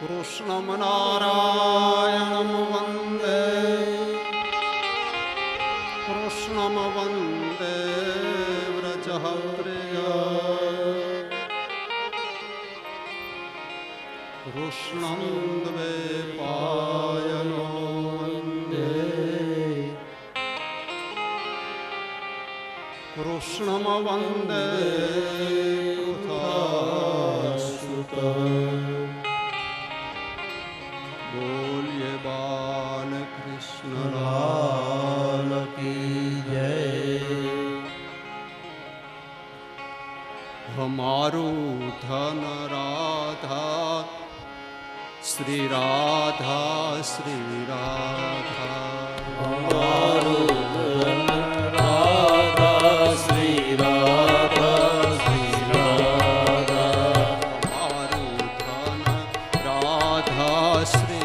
कृष्णं नारायणं वन्दे कृष्णं वन्दे व्रजः प्रिया कृष्णं द्वैपायनो वन्दे कृष्णं वन्दे बोलिए बाल कृष्ण लाल की जय। हमारू धन राधा श्री राधा श्री राधा हमारू धन राधा श्री राधा श्री राधा हमारू धन राधा श्री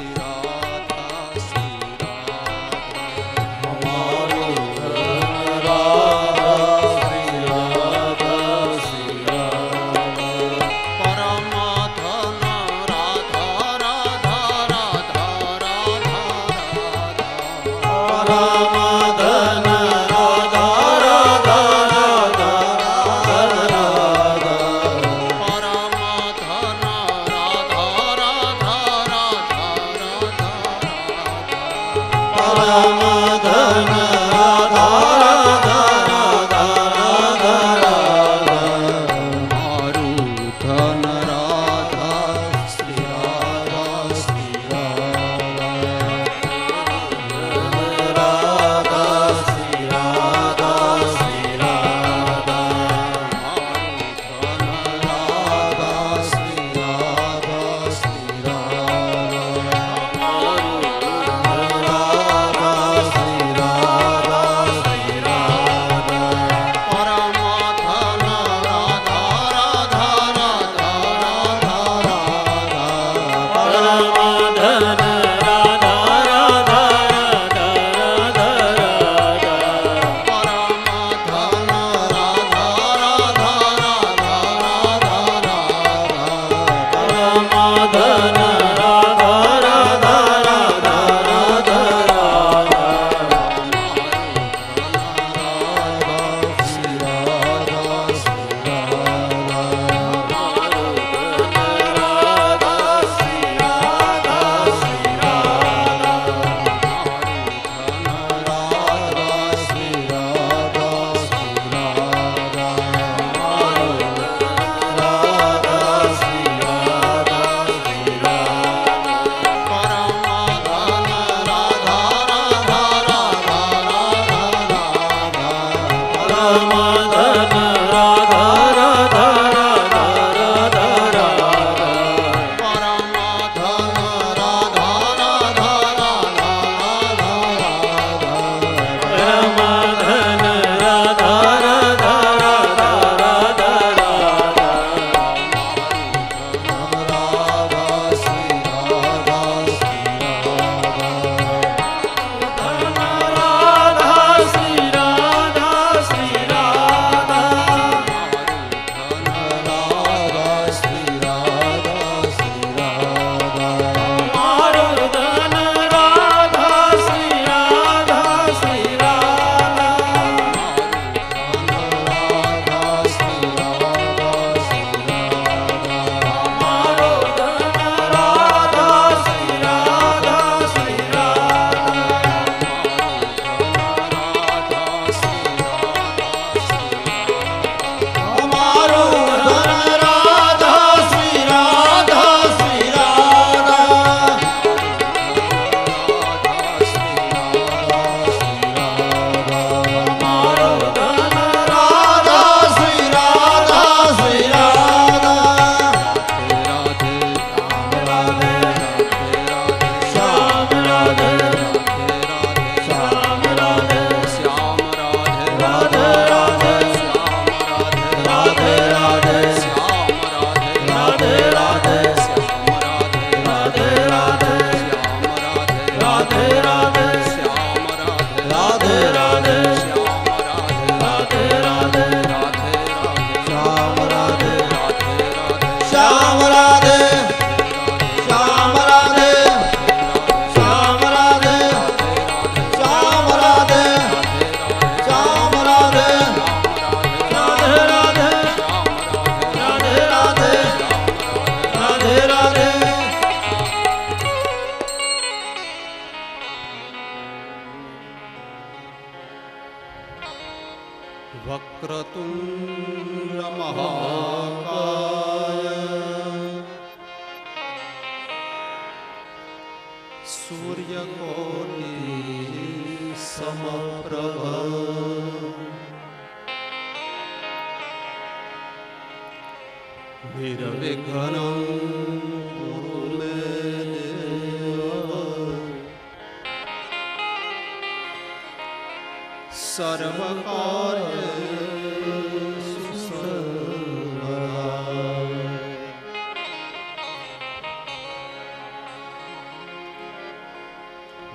श्याम વક્રતુંડ મહાકાય સૂર્યકોટિ સમપ્રભ નિર્વિઘ્નં કુરુ મે દેવ સર્વકાર્યેષુ સર્વદા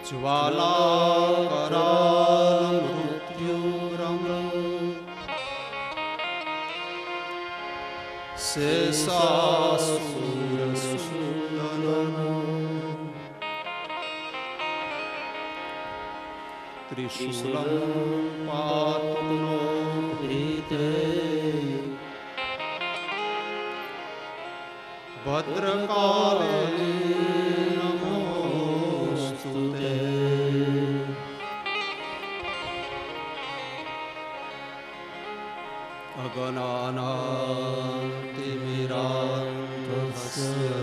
જ્વાલાકરાલ મૃત્યુરમ શેષાસુરસૂદનમ ત્રિશૂલમ પાતુ નો ભીતે ભદ્રકાલે નમોસ્તુતે અગનાનાતિમિરાન્તસ્ય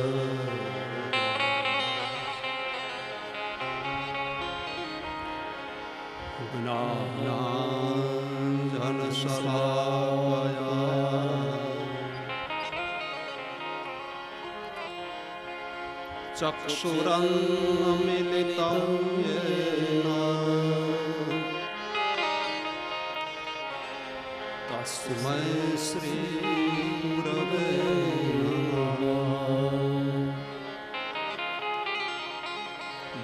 જ્ઞાનાંજનશલાકયા ચક્ષુરન્મિલિतं યેન તસ્મૈ શ્રી ગુરવે નમઃ.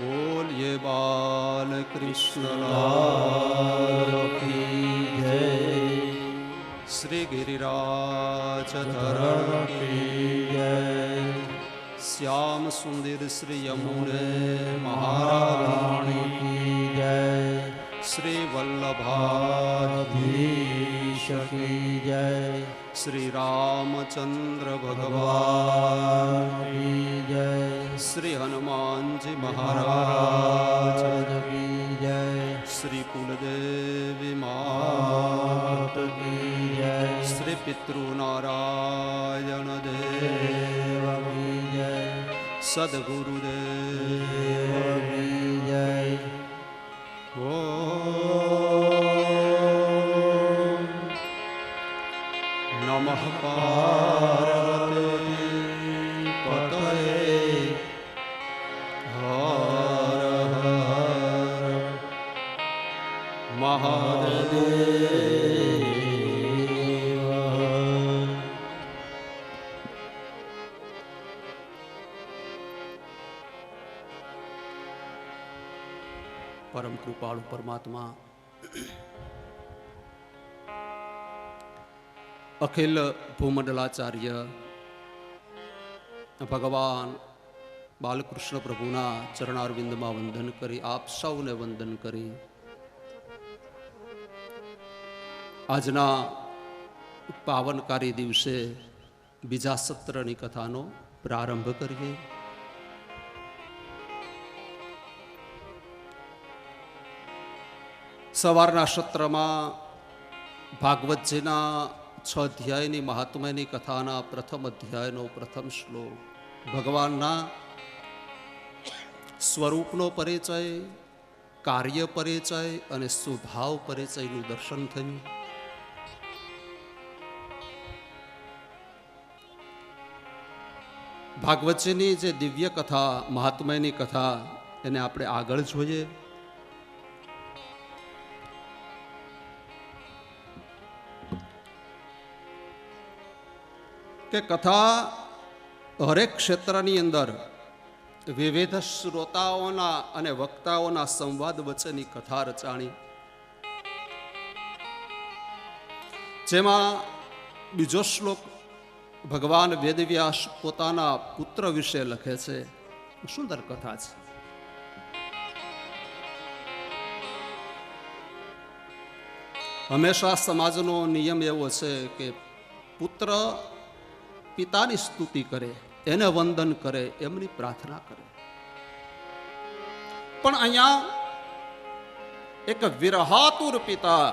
બોલીએ બાલકૃષ્ણ લાલ કી જય. શ્રી ગિરિરાજ ધરણ કી જય. શ્યામ સુંદર શ્રી યમુને મહારાણી કી જય. શ્રી વલ્લભાધીશ કી જય. શ્રી રામચંદ્ર ભગવાન કી જય. શ્રી હનુમાનજી મહારાજ કી જય. શ્રી કુલદેવી માત કી જય. શ્રી પિતૃનારાયણ દેવ કી જય. સદગુરુદેવ કી જય. ઓમ નમઃ પાર્વતી પતયે હર હર મહાદેવ. પરમ કૃપાળુ પરમાત્મા અખિલ ભૂમંડલાચાર્ય ભગવાન બાલકૃષ્ણ પ્રભુના ચરણારવિંદમાં વંદન કરી આપ સૌને વંદન કરી આજના પાવનકારી દિવસે બીજા સત્રની કથાનો પ્રારંભ કરીએ. સવારના સત્રમાં ભાગવતજીના 6 અધ્યાયની મહાત્મ્યની કથાના પ્રથમ અધ્યાયનો પ્રથમ શ્લોક ભગવાનના સ્વરૂપનો પરિચય, કાર્ય પરિચય અને સ્વભાવ પરિચયનું દર્શન થયું. ભાગવતજીની જે દિવ્ય કથા, મહાત્મ્યની કથા, એને આપણે આગળ જોઈએ. કે કથા હરેક ક્ષેત્રની અંદર વિવિધ શ્રોતાઓના અને વક્તાઓના સંવાદ વચ્ચેની કથા રચાણી, જેમાં બીજો શ્લોક ભગવાન વેદવ્યાસ પોતાના પુત્ર વિશે લખે છે. સુંદર કથા છે. હંમેશા સમાજનો નિયમ એવો છે કે પુત્ર પિતાની સ્તુતિ કરે, એને વંદન કરે, એમની પ્રાર્થના કરે. પણ અહીંયા એક વિરહાતુર પિતા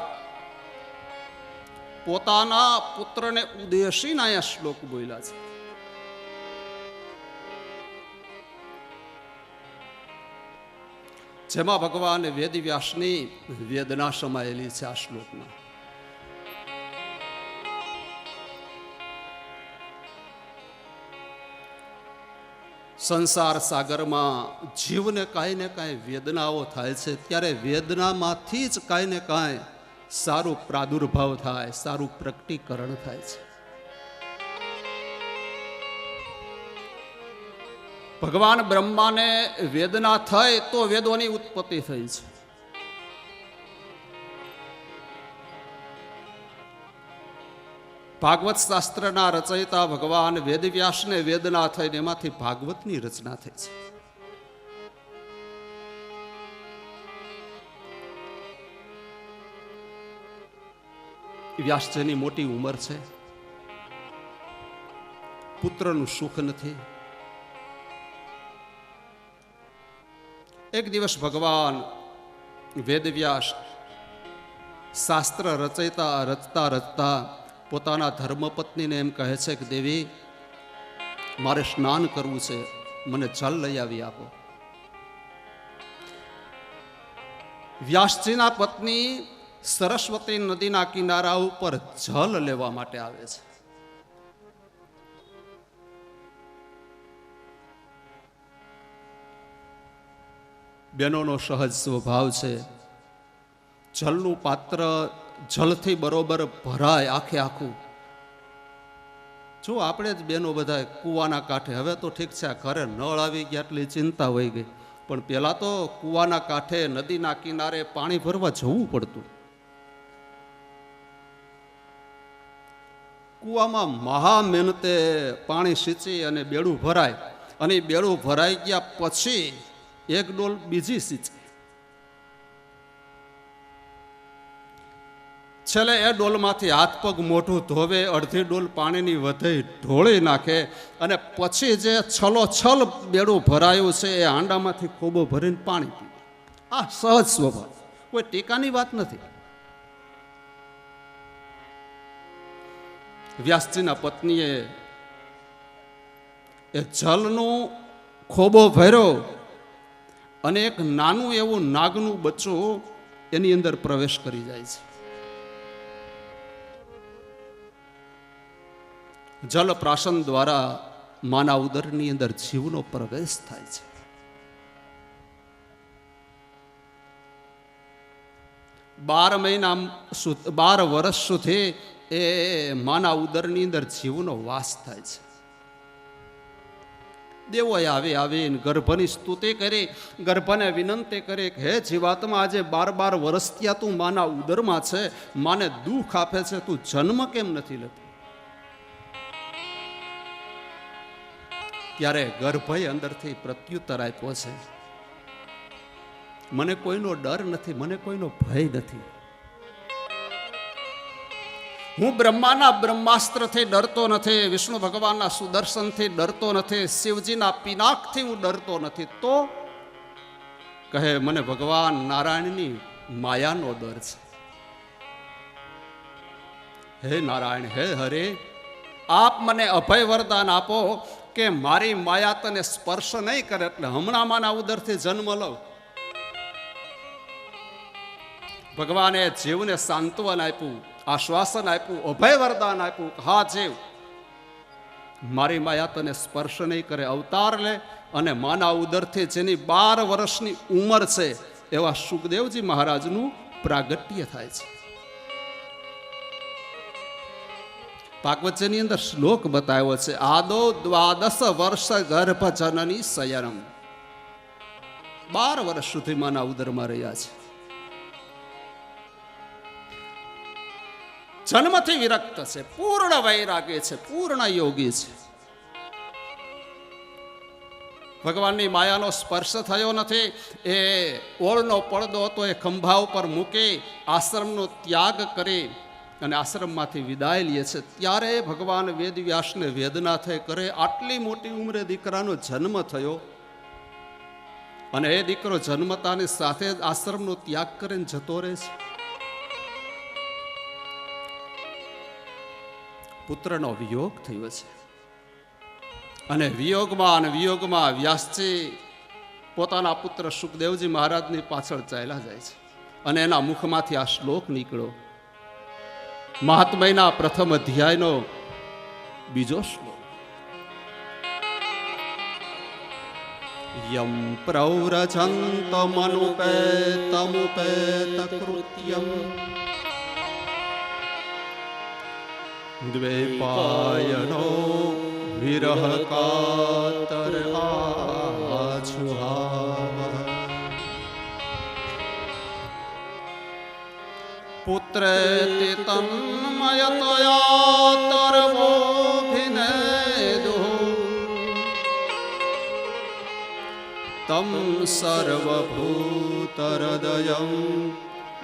પોતાના પુત્રને ઉદ્દેશીને અહીંયા શ્લોક બોલ્યા છે. જેમાં ભગવાન વેદવ્યાસની વેદના સમાયેલી છે આ શ્લોકમાં. સંસાર સાગરમાં જીવને કાંઈ ને કાંઈ વેદનાઓ થાય છે, ત્યારે વેદનામાંથી જ કાંઈ ને કાંઈ સારું પ્રાદુર્ભાવ થાય, સારું પ્રકટીકરણ થાય છે. ભગવાન બ્રહ્માને વેદના થઈ તો વેદોની ઉત્પત્તિ થઈ છે. ભાગવત શાસ્ત્રના રચયિતા ભગવાન વેદવ્યાસને વેદના થઈને એમાંથી ભાગવતની રચના થઈ છે. વ્યાસજીની મોટી ઉંમર છે, પુત્રનું સુખ નથી. એક દિવસ ભગવાન વેદવ્યાસ શાસ્ત્ર રચતા રચતા પોતાના ધર્મપત્નીને એમ કહે છે કે દેવી, મારે સ્નાન કરવું છે, મને જલ લઈ આવી આપો. વ્યાસજીના પત્ની સરસ્વતી નદીના કિનારા ઉપર જલ લેવા માટે આવે છે. બહેનોનો સહજ સ્વભાવ છે, જલનું પાત્ર જલથી બરોબર ભરાય આખે આખું. જો આપણે જ બેનો બધા કૂવાના કાંઠે, હવે તો ઠીક છે ઘરે નળ આવી ગયા એટલી ચિંતા વહી ગઈ, પણ પહેલા તો કૂવાના કાંઠે નદીના કિનારે પાણી ભરવા જવું પડતું. કૂવામાં મહા મહેનતે પાણી સિંચી અને બેડું ભરાય, અને બેડું ભરાઈ ગયા પછી એક ડોલ બીજી સિંચે. છેલ્લે એ ડોલમાંથી હાથ પગ મોઢું ધોવે, અડધી ડોલ પાણીની વધઈ ઢોળી નાખે, અને પછી જે છલોછલ બેડું ભરાયું છે એ હાંડામાંથી ખોબો ભરીને પાણી પીવે. આ સહજ સ્વભાવ, કોઈ ટીકાની વાત નથી. વ્યાસજીના પત્નીએ એ જલનું ખોબો ભર્યો અને એક નાનું એવું નાગનું બચ્ચું એની અંદર પ્રવેશ કરી જાય છે. જલ પ્રાશન દ્વારા માના ઉદરની અંદર જીવનો પ્રવેશ થાય છે. 12 મહિના 12 વર્ષ સુધી એ માના ઉદરની અંદર જીવનો વાસ થાય છે. દેવોએ આવીને ગર્ભની સ્તુતિ કરી, ગર્ભને વિનંતી કરી કે હે જીવાત્મા, આજે 12 વર્ષ ત્યાં તું માના ઉદરમાં છે, માને દુઃખ આપે છે, તું જન્મ કેમ નથી લેતો? ત્યારે ગર્ભએ અંદરથી પ્રત્યુત્તર આપ્યો છે, મને કોઈનો ડર નથી, મને કોઈનો ભય નથી. હું બ્રહ્માના બ્રહ્માસ્ત્રથી ડરતો નથી, વિષ્ણુ ભગવાનના સુદર્શનથી ડરતો નથી, શિવજીના પિનાકથી હું ડરતો નથી. તો કહે મને ભગવાન નારાયણની માયાનો ડર છે. હે નારાયણ, હે હરે, આપ મને અભય વરદાન આપો કે મારી માયા તને સ્પર્શ નહીં કરે, એટલે હમણાં માના ઉદરથી જન્મ લઉં. ભગવાને જીવને સાંત્વન આપ્યું, આશ્વાસન આપ્યું, અભય વરદાન આપ્યું. હા જીવ, મારી માયા તને સ્પર્શ નહીં કરે, અવતાર લે અને માના ઉદરથી જેની 12 વર્ષની ઉંમર છે એવા સુખદેવજી મહારાજનું પ્રાગટ્ય થાય છે. ભાગવતજીની અંદર શ્લોક બતાવ્યો છે, આદો 12 વર્ષ ગર્ભ જનની શયનમ. 12 વર્ષ સુધી માના ઉદરમાં રહ્યા છે. જન્મથી વિરક્ત છે, પૂર્ણ વૈરાગી છે, પૂર્ણ યોગી છે. ભગવાનની માયાનો સ્પર્શ થયો નથી. એ ઓળનો પડદો હતો એ ખંભા ઉપર મૂકી આશ્રમનો ત્યાગ કરી અને આશ્રમમાંથી વિદાય લે છે. ત્યારે ભગવાન વેદવ્યાસને વેદના થઈ, કરે આટલી મોટી ઉંમરે દીકરાનો જન્મ થયો અને એ દીકરો જન્મતાની સાથે જ આશ્રમનો ત્યાગ કરીને જતો રહે છે. પુત્રનો વિયોગ થયો છે. અને વિયોગમાં વ્યાસજી પોતાના પુત્ર સુખદેવજી મહારાજની પાછળ ચાલ્યા જાય છે. અને એના મુખમાંથી આ શ્લોક નીકળ્યો, મહાત્મયના પ્રથમ અધ્યાયનો બીજો શ્લોક. યમ પ્રવ્રજંતમનુપેતમુપેત કૃત્યમ દ્વૈપાયનો વિરહ કાતર આછુહાવ પુત્રેતિ તન્મયતયા તર્વોభిનેદુ તમ સર્વભૂતહૃદયં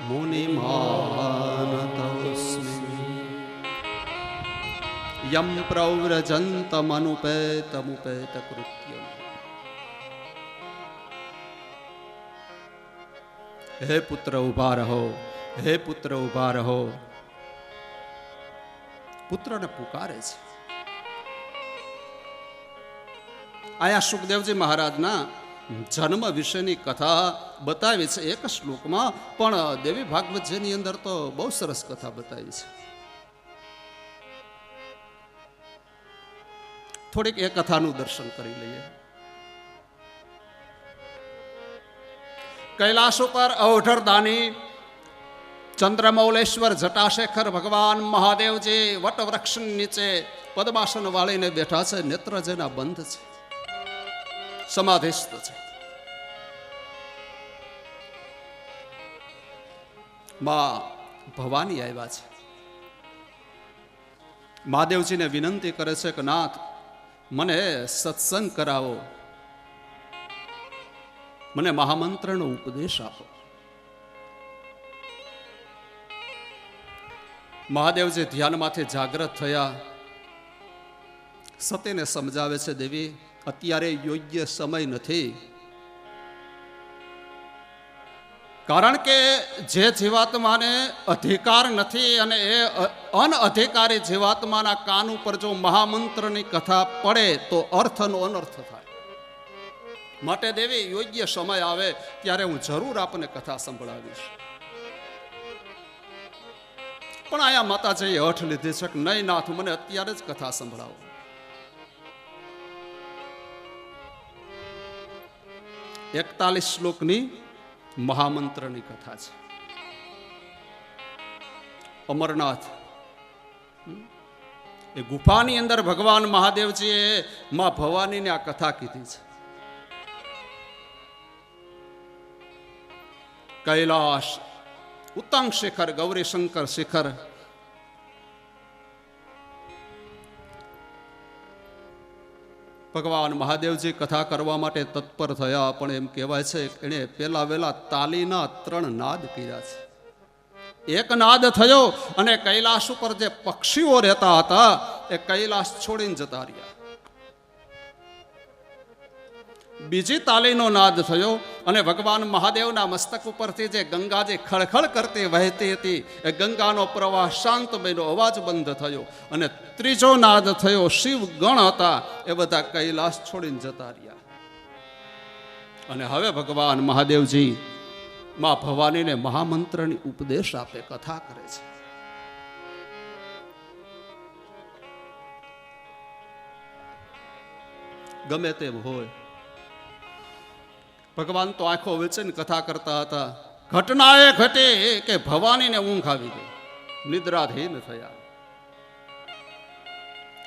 મુનિમાનતોસ્મિ. યમ પ્રવ્રજંતમનુપેતમુપેત કૃત્યમ. હે પુત્ર ઉભા રહો, હે પુત્ર ઉભા રહો. પુત્રને પુકારે છે. આયા સુખદેવજી મહારાજના જન્મ વિશેની કથા બતાવી છે એક શ્લોકમાં, પણ દેવી ભાગવતજીની અંદર તો બહુ સરસ કથા બતાવી છે. થોડીક એ કથાનું દર્શન કરી લઈએ. કૈલાસ ઉપર અવઢરદાની ચંદ્રમૌલેશ્વર જટાશેખર ભગવાન મહાદેવજી વટવૃક્ષ નીચે પદ્માસન વાળીને બેઠા છે. નેત્ર જેના બંધ છે, સમાધિસ્થ છે. માં ભવાની આવ્યા છે. મહાદેવજીને વિનંતી કરે છે કે નાથ, મને સત્સંગ કરાવો, મને મહામંત્રનો ઉપદેશ આપો. મહાદેવજી ધ્યાનમાંથી જાગૃત થયા, સતીને સમજાવે છે, દેવી અત્યારે યોગ્ય સમય નથી. કારણ કે જે જીવાત્માને અધિકાર નથી અને એ અનઅધિકારી જીવાત્માના કાન ઉપર જો મહામંત્રની કથા પડે તો અર્થનો અનર્થ થાય. માટે દેવી યોગ્ય સમય આવે ત્યારે હું જરૂર આપને કથા સંભળાવીશ. પણ આયા માતાજીએ હઠ લીધી છે કે નહીં નાથ, મને અત્યારે જ કથા સંભળાવો. 41 શ્લોકની મહામંત્રની કથા છે. અમરનાથ એ ગુફાની અંદર ભગવાન મહાદેવજીએ માં ભવાનીને આ કથા કીધી છે. કૈલાસ ઉત્તંગ શિખર, ગૌરી શંકર શિખર, ભગવાન મહાદેવજી કથા કરવા માટે તત્પર થયા. પણ એમ કહેવાય છે એણે પેલા વેલા તાલીના 3 નાદ કર્યા છે. એક નાદ થયો અને કૈલાસ ઉપર જે પક્ષીઓ રહેતા હતા એ કૈલાસ છોડીને જતા રહ્યા. બીજી તાલીનો નાદ થયો અને ભગવાન મહાદેવના મસ્તક ઉપરથી જે ગંગાજી ખળખળ કરતી વહેતી હતી એ ગંગાનો પ્રવાહ શાંત બન્યો, અવાજ બંધ થયો. અને ત્રીજો નાદ થયો, શિવ ગણ હતા એ બધા કૈલાસ છોડીને જતા રહ્યા. અને હવે ભગવાન મહાદેવજી માં ભવાનીને મહામંત્રની ઉપદેશ આપે, કથા કરે છે. ગમે તેમ હોય, ભગવાન તો આંખો વેચીને કથા કરતા હતા. ઘટના એ ઘટી કે ભવાનીને ઊંઘ આવી ગઈ, નિદ્રાધીન થયા.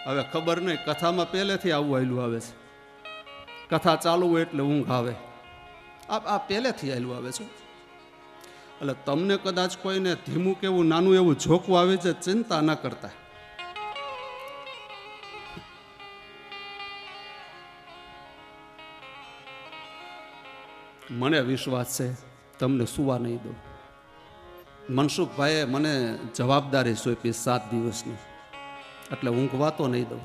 હવે ખબર નહીં, કથામાં પહેલેથી આવું આવેલું આવે છે. કથા ચાલુ હોય એટલે ઊંઘ આવે, આ પહેલેથી આવેલું આવે છે. એટલે તમને કદાચ કોઈને ધીમું કેવું નાનું એવું ઝોકવું આવે છે, ચિંતા ન કરતા. મને વિશ્વાસ છે તમને સુવા નહીં દો. મનસુખભાઈએ મને જવાબદારી સોંપી 7 દિવસની, એટલે ઊંઘવા તો નહીં દઉં.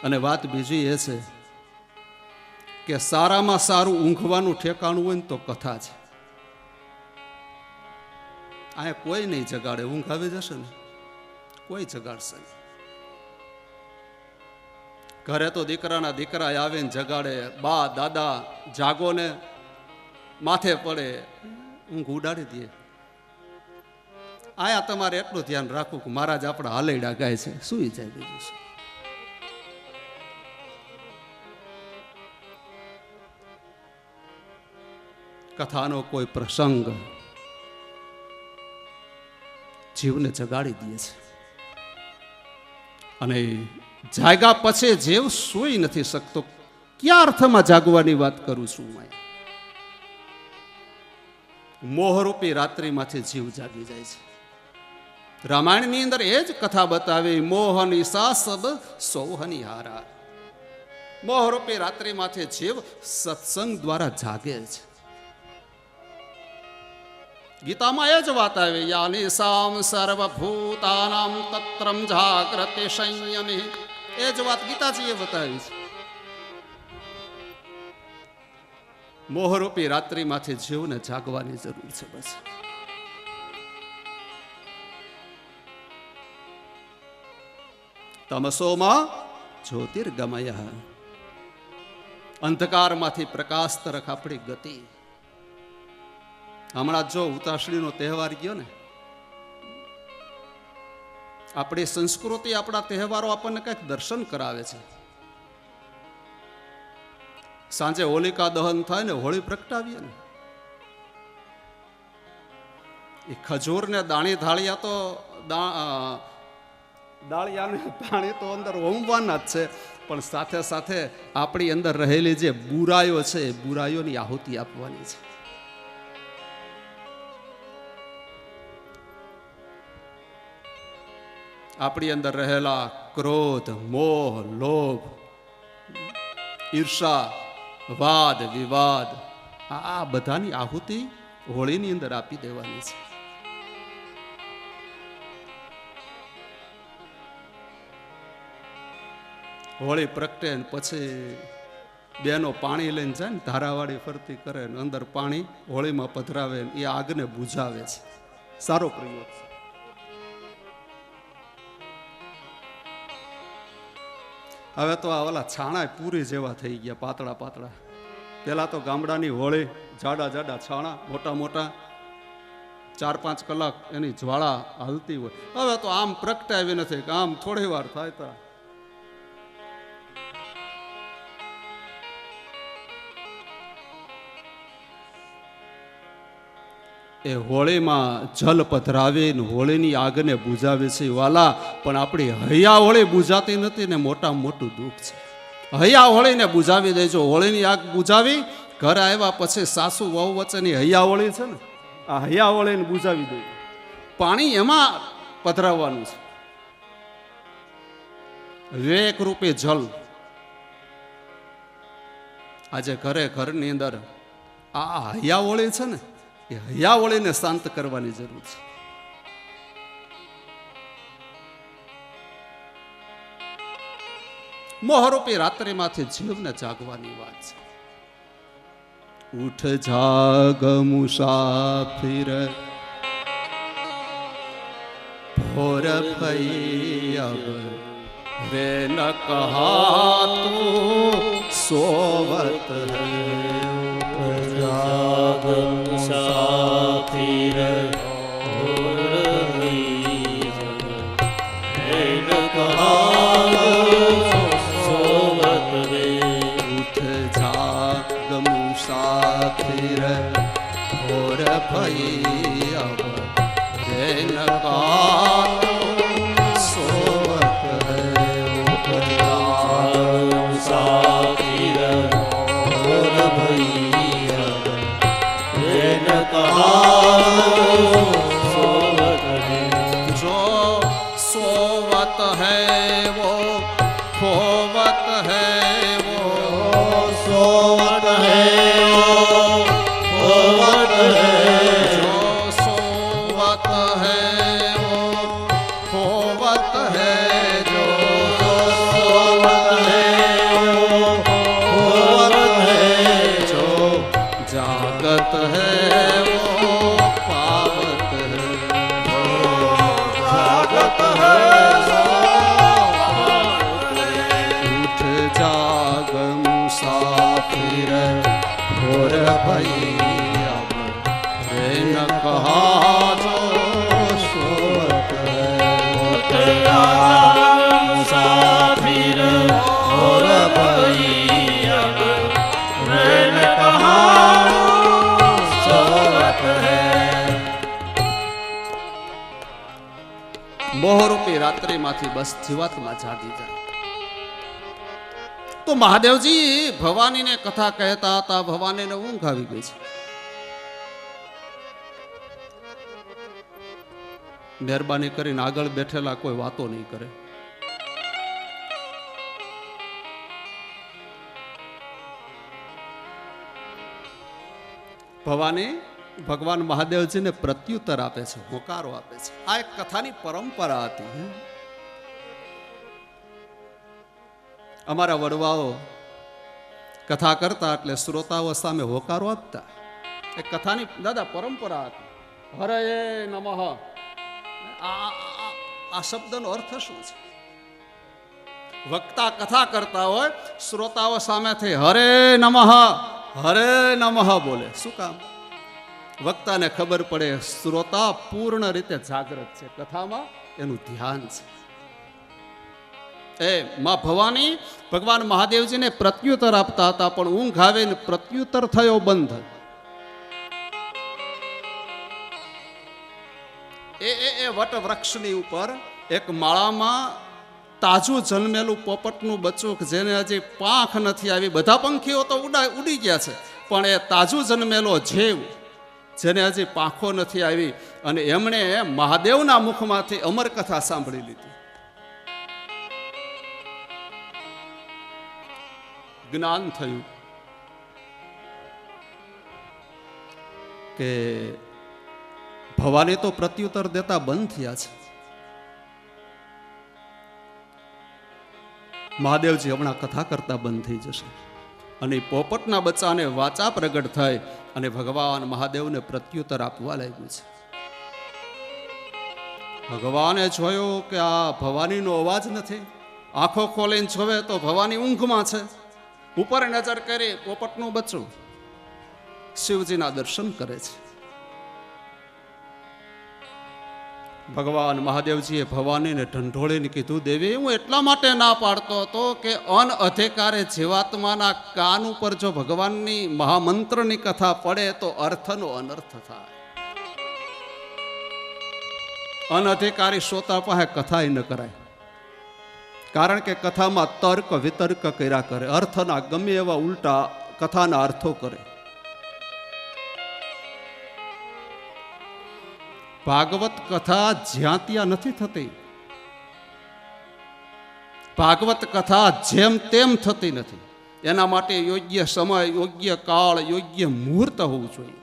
અને વાત બીજી એ છે કે સારામાં સારું ઊંઘવાનું ઠેકાણું હોય ને તો કથા છે. અહીંયા કોઈ નહીં જગાડે, ઊંઘ આવી જશે ને. કોઈ જગાડશે નહીં. ઘરે તો દીકરાના દીકરા આવે ને જગાડે, બા દાદા જાગો ને માથે પડે, ઊંઘ ઉડાડી દે. આયા તમારે એટલું ધ્યાન રાખવું કે મહારાજ આપણા હાલેડા ગાય છે, સુઈ જાય, બીજું શું. કથાનો કોઈ પ્રસંગ જીવને જગાડી દે છે, અને જાગ્યા પછી જીવ સૂઈ નથી શકતો. ક્યાં અર્થમાં જાગવાની વાત કરું છું? મોહરૂપી રાત્રિમાંથી જીવ જાગી જાય છે. રામાયણની અંદર એ જ કથા બતાવી, મોહન ઈસા સબ સૌહની હારા. મોહરૂપી રાત્રિમાંથી જીવ સત્સંગ દ્વારા જાગે છે. ગીતામાં એ જ વાત આવી, યાની સામ સર્વભૂતાનામ તત્રમ જાગ્રતે સંયમી. એ જ વાત ગીતાજીએ બતાવી છે. મોહરૂપી રાત્રિમાંથી જીવને જાગવાની જરૂર છે. બસ તમસોમાં જ્યોતિર્ગમય, અંધકારમાંથી પ્રકાશ તરફ આપણી ગતિ. હમણાં જો ઉતાસળીનો તહેવાર ગયો ને, આપણી સંસ્કૃતિ આપણા તહેવારો આપણને કંઈક દર્શન કરાવે છે. સાંજે હોલિકા દહન થાય ને, હોળી પ્રગટાવીએ ને, એ ખજૂર ને દાણી ધાળિયા તો દાળિયાને દાણી તો અંદર હોમવાના જ છે, પણ સાથે સાથે આપણી અંદર રહેલી જે બુરાઈઓ છે, એ બુરાઈઓની આહુતિ આપવાની છે. આપણી અંદર રહેલા ક્રોધ, મોહ, લોભ, ઈર્ષા, વાદ વિવાદ, આ બધાની આહુતિ હોળીની અંદર આપી દેવાની છે. હોળી પ્રગટે ને પછી બેનો પાણી લઈને જાય ને, ધારાવાળી ફરતી કરે ને, અંદર પાણી હોળીમાં પધરાવે, એ આગને બુઝાવે છે. સારો પ્રયોગ છે. હવે તો આ ઓલા છાણા પૂરી જેવા થઈ ગયા, પાતળા પાતળા. પેલા તો ગામડાની હોળી જાડા જાડા છાણા, મોટા મોટા, 4-5 કલાક એની જ્વાળા હાલતી હોય. હવે તો આમ પ્રગટાવી નથી, આમ થોડી વાર થાય તો એ હોળીમાં જલ પધરાવીને હોળીની આગને બુઝાવે છે વાલા. પણ આપણી હૈયા હોળી બુઝાતી નથી ને, મોટામાં મોટું દુઃખ છે. હૈયા હોળીને બુઝાવી દેજો. હોળીની આગ બુઝાવી, ઘરે આવ્યા પછી સાસુ વહુ વચ્ચેની હૈયા હોળી છે ને, આ હૈયા હોળીને બુઝાવી દેજો. પાણી એમાં પધરાવવાનું છે, વિવેક રૂપી જલ. આજે ઘરની અંદર આ હૈયા હોળી છે ને, એ હૈયા હોળીને શાંત કરવાની જરૂર છે. મોહરૂપી રાત્રિમાંથી જીવને જાગવાની વાત છે. ઉઠ જાગ મુસાફિર, ભોર ભઈ અબ રે ન કહા તું સોવત હૈ. જાગ મુસાફિર ભોર ભઈ ન કહા સોવત રે. ઉઠ જાગ મુસાફિર, ભોર ભઈ અબ રે ન કહા સોવત હૈ. મુસાફિર ભોર ભઈ ન કહા સોવત હૈ. जो सोवत है वो खोवत है, वो सोवत है खोवत है. जो सोवत है वो खोवत है, जो सोवत है खोवत है. जो जागत है वो पावत है. जागत है और भई अब रे न कहाजो सोवत मुसाफिर और भैया रैन कहाँ सोवत है। મોહરૂપી રાત્રિમાંથી બસ જીવાતમાં જાગી જાય. તો મહાદેવજી ભવાનીને કથા કહેતા હતા. ભવાનીને ઊંઘ આવી ગઈ છે. મહેરબાની કરીને આગળ બેઠેલા કોઈ વાતો નહીં કરે. ભવાની ભગવાન મહાદેવજીને પ્રત્યુત્તર આપે છે, હોકારો આપે છે. આ એક કથાની પરંપરા હતી. અમારા વડવાઓ કથા કરતા એટલે શ્રોતાઓ સામે હોકારો આપતા. એ કથાની દાદા પરંપરા હતી. હરે નમઃ. આ શબ્દનો અર્થ શું છે? વક્તા કથા કરતા હોય, શ્રોતાઓ સામેથી હરે નમઃ બોલે. શું કામ? વક્તાને ખબર પડે શ્રોતા પૂર્ણ રીતે જાગૃત છે, કથામાં એનું ધ્યાન છે. એ માં ભવાની ભગવાન મહાદેવજીને પ્રત્યુત્તર આપતા હતા, પણ ઊંઘ આવે ને પ્રત્યુત્તર થયો બંધ. એ વટ વૃક્ષની ઉપર એક માળામાં તાજું જન્મેલું પોપટનું બચ્ચું, જેને હજી પાંખ નથી આવી. બધા પંખીઓ તો ઉડી ગયા છે, પણ એ તાજું જન્મેલો જીવ જેને હજી પાંખો નથી આવી, અને એમણે મહાદેવના મુખમાંથી અમર કથા સાંભળી લીધી. જ્ઞાન થયું કે ભવાની તો પ્રત્યુત્તર દેતા બંધ થયા છે. મહાદેવજી હમણાં કથા કરતા બંધ થઈ જશે. અને પોપટના બચ્ચાને વાચા પ્રગટ થઈ અને ભગવાન મહાદેવને પ્રત્યુત્તર આપવા લાગ્યું છે. ભગવાને જોયું કે આ ભવાનીનો અવાજ નથી. આંખો ખોલીને જોવે તો ભવાની ઊંઘમાં છે. ઉપર નજર કરી પોપટનું બચ્ચું શિવજીના દર્શન કરે છે. ભગવાન મહાદેવજીએ ભવાનીને ઢંઢોળીને કીધું, દેવી હું એટલા માટે ના પાડતો હતો કે અનઅધિકારે જીવાત્માના કાન ઉપર જો ભગવાનની મહામંત્રની કથા પડે તો અર્થનો અનર્થ થાય. અનઅધિકારી શ્રોતા પાસે કથા ન કરાય, કારણ કે કથામાં તર્ક વિતર્ક કર્યા કરે, અર્થના ગમે એવા ઉલટા કથાના અર્થો કરે. ભાગવત કથા જ્યાં ત્યાં નથી થતી. ભાગવત કથા જેમ તેમ થતી નથી. એના માટે યોગ્ય સમય, યોગ્ય કાળ, યોગ્ય મુહૂર્ત હોવું જોઈએ.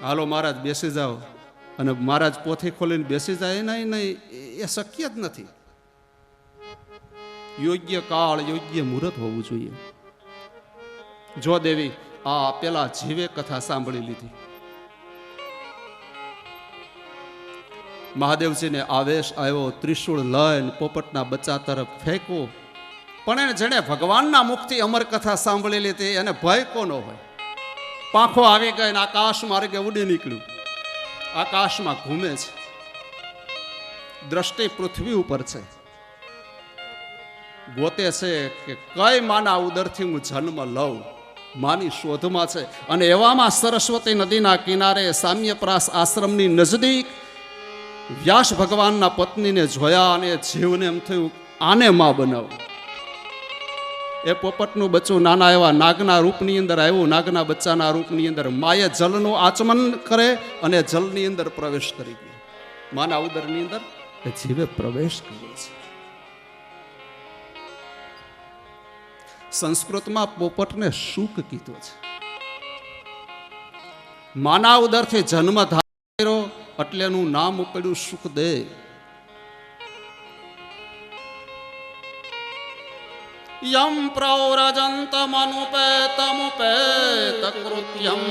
હાલો મહારાજ બેસી જાઓ અને મહારાજ પોથી ખોલીને બેસી જાય, નહીં એ શક્ય જ નથી. યોગ્ય કાળ, યોગ્ય મુહૂર્ત હોવું જોઈએ. જો દેવી આ પેલા જીવે કથા સાંભળી લીધી. મહાદેવજીને આવેશ આવ્યો, ત્રિશૂળ લઈને પોપટના બચ્ચા તરફ ફેંકો. પણ એને જેને ભગવાનના મુખથી અમર કથા સાંભળી લીધી એને ભય કોનો હોય? પાંખો આવી ગઈ ને આકાશ માર્ગે ઉડી નીકળ્યું. આકાશમાં ઘૂમે છે, દ્રષ્ટિ પૃથ્વી ઉપર છે. ગોતે છે કે કઈ માના ઉદરથી હું જન્મ લઉં, માની શોધમાં છે. અને એવામાં સરસ્વતી નદીના કિનારે સામ્યપ્રાસ આશ્રમની નજદીક વ્યાસ ભગવાનના પત્નીને જોયા અને જીવને એમ થયું આને માં બનાવ. એ પોપટનું બચ્ચું નાના એવા નાગના રૂપની અંદર આવ્યું. નાગના બચ્ચાના રૂપની અંદર માએ જલનું આચમન કરે અને જલની અંદર પ્રવેશ કરી ગયો. માના ઉદરની અંદર એ જીવે પ્રવેશ કર્યો છે. સંસ્કૃતમાં પોપટને શુક કીધો છે. માના ઉદરથી જન્મ ધાર્યો એટલે એનું નામ પડ્યું શુકદેવ. યમ પ્રૌરજંતમનુપેતમુપેત કૃત્યમ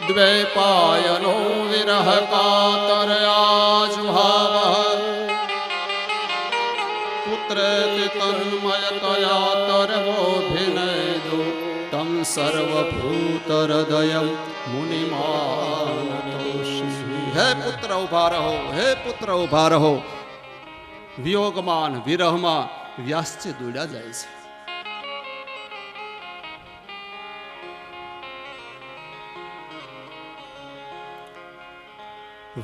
દ્વૈપાયનો વિરહ કાતરયાજુહાવઃ પુત્રેતિ તન્મયતયા તર સર્વભૂત હૃદય મુનિમાનતોષિ. હે પુત્ર ઉભા રહો, હે પુત્ર ઉભા રહો. વિયોગમાં વિરહમાં વ્યાસજી દોડ્યા જાય છે.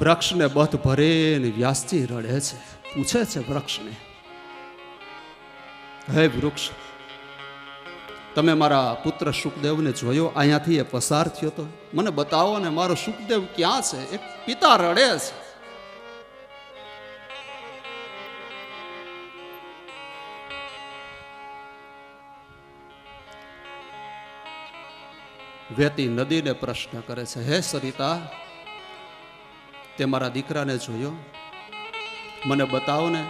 વૃક્ષને બધ ભરે ને વ્યાસજી રડે છે. પૂછે છે વૃક્ષને, હે વૃક્ષ, તમે મારા પુત્ર સુખદેવને જોયો? અહીંયાથી એ પસાર થયો તો મને બતાવો ને, મારો સુખદેવ ક્યાં છે? એક પિતા રડે છે. વેતી નદીને પ્રશ્ન કરે છે, હે સરિતા, તે મારા દીકરાને જોયો? મને બતાવો ને,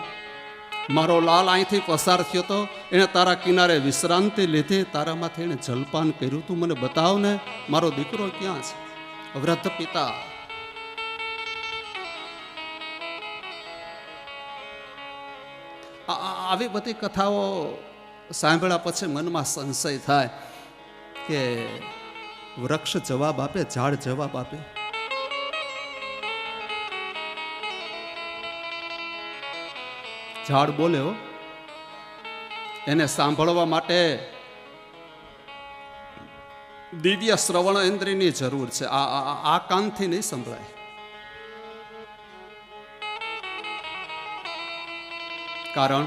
મારો લાલ અહીંથી પસાર થયો તો, એને તારા કિનારે વિશ્રાંતિ લીધી, તારામાંથી એને જલપાન કર્યું, તું મને બતાવ ને, મારો દીકરો ક્યાં છે? વૃદ્ધ પિતા આવી બધી કથાઓ સાંભળ્યા પછી મનમાં સંશય થાય કે વૃક્ષ જવાબ આપે, ઝાડ જવાબ આપે? ઝાડ બોલે હો, એને સાંભળવા માટે દિવ્ય શ્રવણ ઇન્દ્રિયની જરૂર છે. આ કાનથી નહીં સંભળાય. કારણ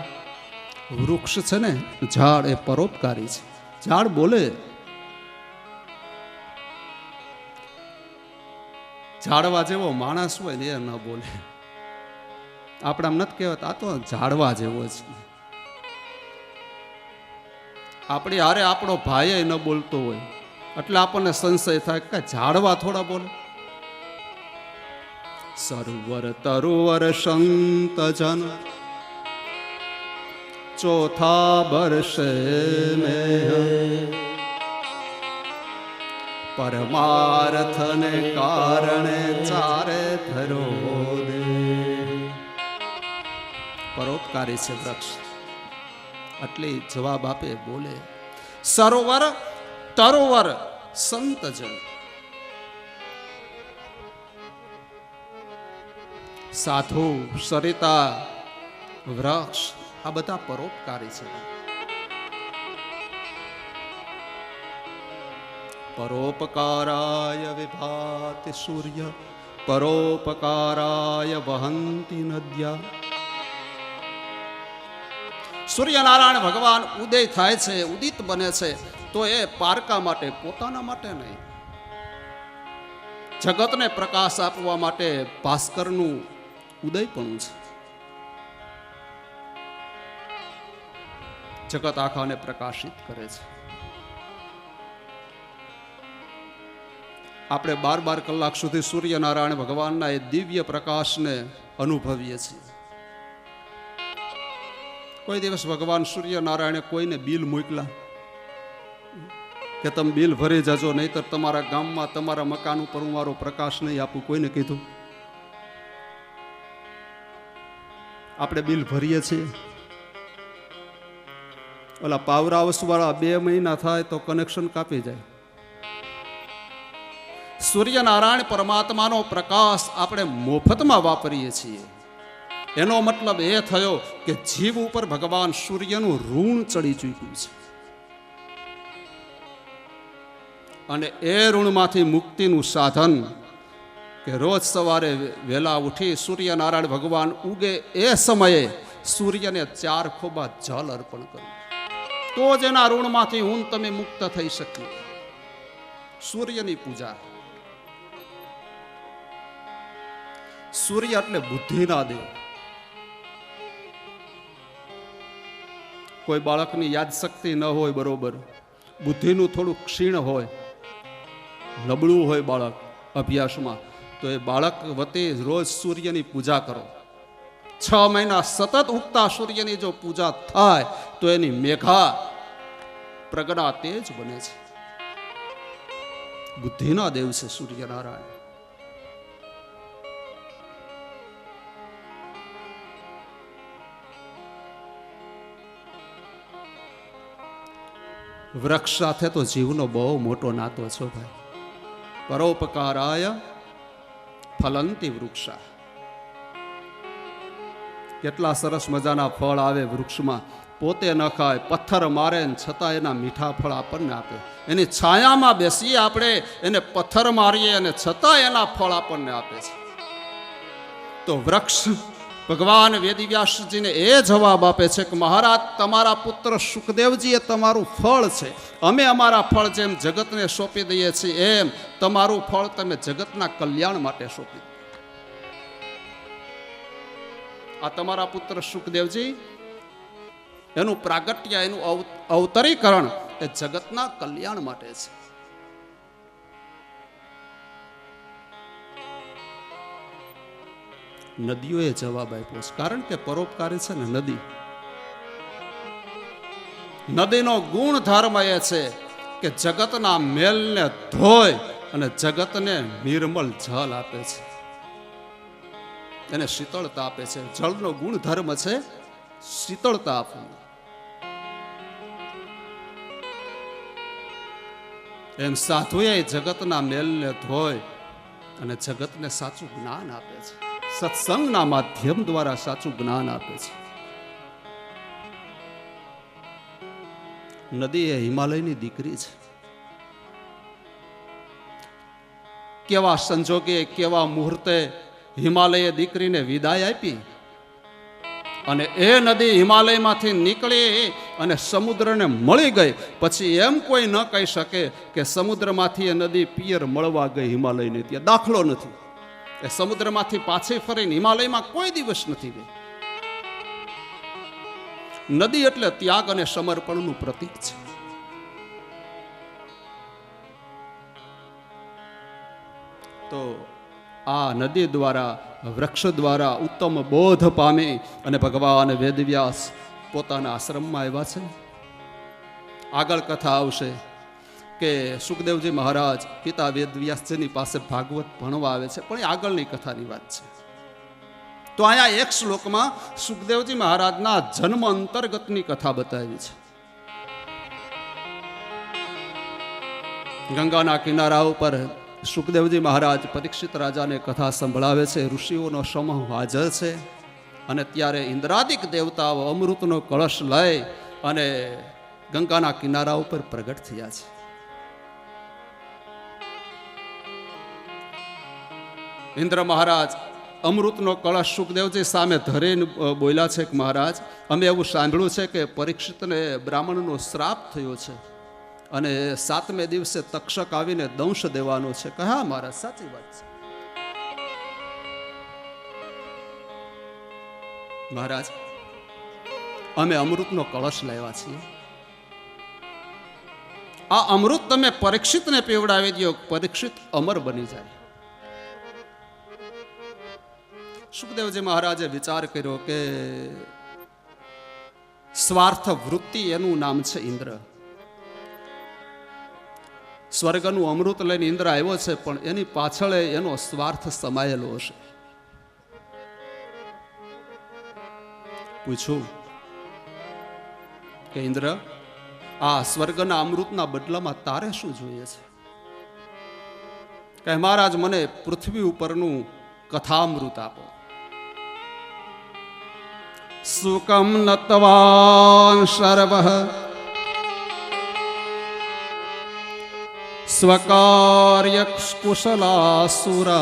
વૃક્ષ છે ને, ઝાડ એ પરોપકારી છે. ઝાડ બોલે. ઝાડવા જેવો માણસ હોય ને એ ન બોલે. આપણે આમ નથી કહેવાતા, આ તો ઝાડવા જેવો છે. આપણી હારે આપણો ભાઈ ન બોલતો હોય એટલે આપણને સંશય થાય કે ઝાડવા થોડા બોલે. સરોવર તરુવર સંત જન ચોથા બરસે મેં, પરમાર્થને કારણે ચારે ધરો દે. પરોપકારી છે વૃક્ષ, એટલે જવાબ આપે, બોલે. સરોવર તરોવર સંતજન, સાધુ, સરિતા, વૃક્ષ, આ બધા પરોપકારી છે. પરોપકારાય વિભાતિ સૂર્ય, પરોપકારાય વહંતી નદ્યા. સૂર્યનારાયણ ભગવાન ઉદય થાય છે, ઉદિત બને છે, તો એ પારકા માટે, પોતાના માટે નહીં, જગતને પ્રકાશ આપવા માટે ભાસ્કરનું ઉદયપણું છે. જગત આખાને પ્રકાશિત કરે છે. આપણે 12 કલાક સુધી સૂર્યનારાયણ ભગવાનના એ દિવ્ય પ્રકાશને અનુભવીએ છીએ. કોઈ દિવસ ભગવાન સૂર્યનારાયણે કોઈને બિલ મોકલા કે તમે બિલ ભરી જજો, નહીતર તમારા ગામમાં તમારા મકાન ઉપર હું મારો પ્રકાશ નહીં આપું? કોઈને કીધું? આપણે બિલ ભરીએ છીએ. ઓલા પાવર હાઉસ વાળા 2 મહિના થાય તો કનેક્શન કાપી જાય. સૂર્યનારાયણ પરમાત્માનો પ્રકાશ આપણે મફતમાં વાપરીએ છીએ. એનો મતલબ એ થયો કે જીવ ઉપર ભગવાન સૂર્યનું ઋણ ચડી ચૂક્યું છે, અને એ ઋણમાંથી મુક્તિનું સાધન કે રોજ સવારે વહેલા ઉઠી સૂર્યનારાયણ ભગવાન ઉગે એ સમયે સૂર્યને 4 ખોબા જલ અર્પણ કરવું, તો જ એના ઋણમાંથી હું તમે મુક્ત થઈ શકીએ. સૂર્યની પૂજા. સૂર્ય એટલે બુદ્ધિના દેવ. કોઈ બાળકની યાદશક્તિ ન હોય બરોબર, બુદ્ધિનું થોડું ક્ષીણ હોય, નબળું હોય બાળક અભ્યાસમાં, તો એ બાળક વતી રોજ સૂર્યની પૂજા કરો. 6 મહિના સતત ઉગતા સૂર્યની જો પૂજા થાય તો એની મેઘા પ્રજ્ઞા તેજ બને છે. બુદ્ધિના દેવ છે સૂર્યનારાયણ. વૃક્ષ સાથે તો જીવનો બહુ મોટો નાતો છો ભાઈ. પરોપકારાય ફલંતી વૃક્ષા. કેટલા સરસ મજાના ફળ આવે વૃક્ષમાં, પોતે ન ખાય, પથ્થર મારે ને છતાં એના મીઠા ફળ આપણને આપે. એની છાયામાં બેસીએ આપણે, એને પથ્થર મારીએ અને છતાં એના ફળ આપણને આપે છે. તો વૃક્ષ ભગવાન વેદવ્યાસજીને એ જવાબ આપે છે કે મહારાજ, તમારા પુત્ર સુખદેવજી એ તમારું ફળ છે. અમે અમારા ફળ જેમ જગતને સોંપી દઈએ છીએ, એમ તમારું ફળ તમે જગતના કલ્યાણ માટે સોંપી દો. આ તમારા પુત્ર સુખદેવજી, એનું પ્રાગટ્ય, એનું અવતરીકરણ એ જગતના કલ્યાણ માટે છે. નદીઓએ જવાબ આપ્યો છે, કારણ કે પરોપકારી છે ને નદી. નદીનો ગુણ ધર્મ એ છે કે જગતના મેલને ધોય અને જગતને નિર્મળ જલ આપે છે, એને શીતળતા આપે છે. જળનો ગુણ ધર્મ છે શીતળતા આપવું. એમ સાધુએ જગતના મેલને ધોય અને જગતને સાચું જ્ઞાન આપે છે. સત્સંગના માધ્યમ દ્વારા સાચું જ્ઞાન આપે છે. નદી એ હિમાલયની દીકરી છે. કેવા સંજોગે, કેવા મુહૂર્તે હિમાલયે દીકરીને વિદાય આપી અને એ નદી હિમાલયમાંથી નીકળી અને સમુદ્રને મળી ગઈ. પછી એમ કોઈ ન કહી શકે કે સમુદ્રમાંથી એ નદી પિયર મળવા ગઈ હિમાલયને. ત્યાં દાખલો નથી. એ સમુદ્રમાંથી પાછી ફરીને હિમાલયમાં કોઈ દિવસ નથી ગઈ. નદી એટલે ત્યાગ અને સમર્પણનું પ્રતીક છે. તો આ નદી દ્વારા, વૃક્ષ દ્વારા ઉત્તમ બોધ પામી અને ભગવાન વેદવ્યાસ પોતાના આશ્રમમાં આવ્યા છે. આગળ કથા આવશે કે સુખદેવજી મહારાજ પિતા વેદવ્યાસજીની પાસે ભાગવત ભણવા આવે છે, પણ એ આગળની કથાની વાત છે. તો અહીંયા એક શ્લોકમાં સુખદેવજી મહારાજના જન્મ અંતર્ગતની કથા બતાવી છે. ગંગાના કિનારા ઉપર સુખદેવજી મહારાજ પરીક્ષિત રાજાને કથા સંભળાવે છે. ઋષિઓનો સમૂહ હાજર છે અને ત્યારે ઇન્દ્રાદિક દેવતાઓ અમૃતનો કળશ લઈ અને ગંગાના કિનારા ઉપર પ્રગટ થયા છે. ઇન્દ્ર મહારાજ અમૃતનો કળશ સુખદેવજી સામે ધરીને બોલ્યા છે કે મહારાજ, અમે એવું સાંભળ્યું છે કે પરીક્ષિતને બ્રાહ્મણનો શ્રાપ થયો છે અને 7મે દિવસે તક્ષક આવીને દંશ દેવાનો છે. કે હા મહારાજ, સાચી વાત છે. મહારાજ, અમે અમૃતનો કળશ લાવ્યા છીએ. આ અમૃત તમે પરીક્ષિતને પીવડાવી દો, પરીક્ષિત અમર બની જાય. સુખદેવજી મહારાજે વિચાર કર્યો કે સ્વાર્થ વૃત્તિ એનું નામ છે ઇન્દ્ર. સ્વર્ગનું અમૃત લઈને ઇન્દ્ર આવ્યો છે, પણ એની પાછળ એનો સ્વાર્થ સમાયેલો હશે. પૂછ્યું કે ઇન્દ્ર, આ સ્વર્ગના અમૃતના બદલામાં તારે શું જોઈએ છે? કે મહારાજ, મને પૃથ્વી ઉપરનું કથામૃત આપો. સુકમ નત્વાન સર્વ સ્વકાર્ય કુશલાસુરા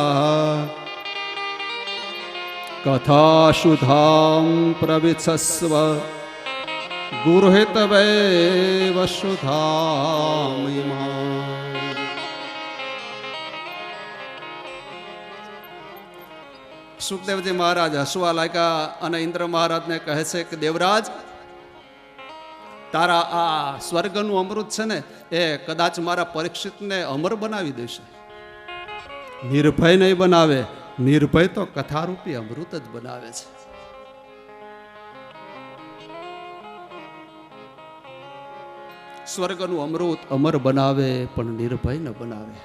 કથા શુધામ પ્રવિચ્છસ્વ ગુરુહિતવૈવ શુધામિમા. સુખદેવજી મહારાજ હસવા લાગ્યા અને ઇન્દ્ર મહારાજને કહે છે કે દેવરાજ, તારા આ સ્વર્ગનું અમૃત છે ને, એ કદાચ મારા પરીક્ષિતને અમર બનાવી દેશે. નિર્ભય નહીં બનાવે, નિર્ભય તો કથારૂપી અમૃત જ બનાવે છે. સ્વર્ગનું અમૃત અમર બનાવે પણ નિર્ભય ન બનાવે.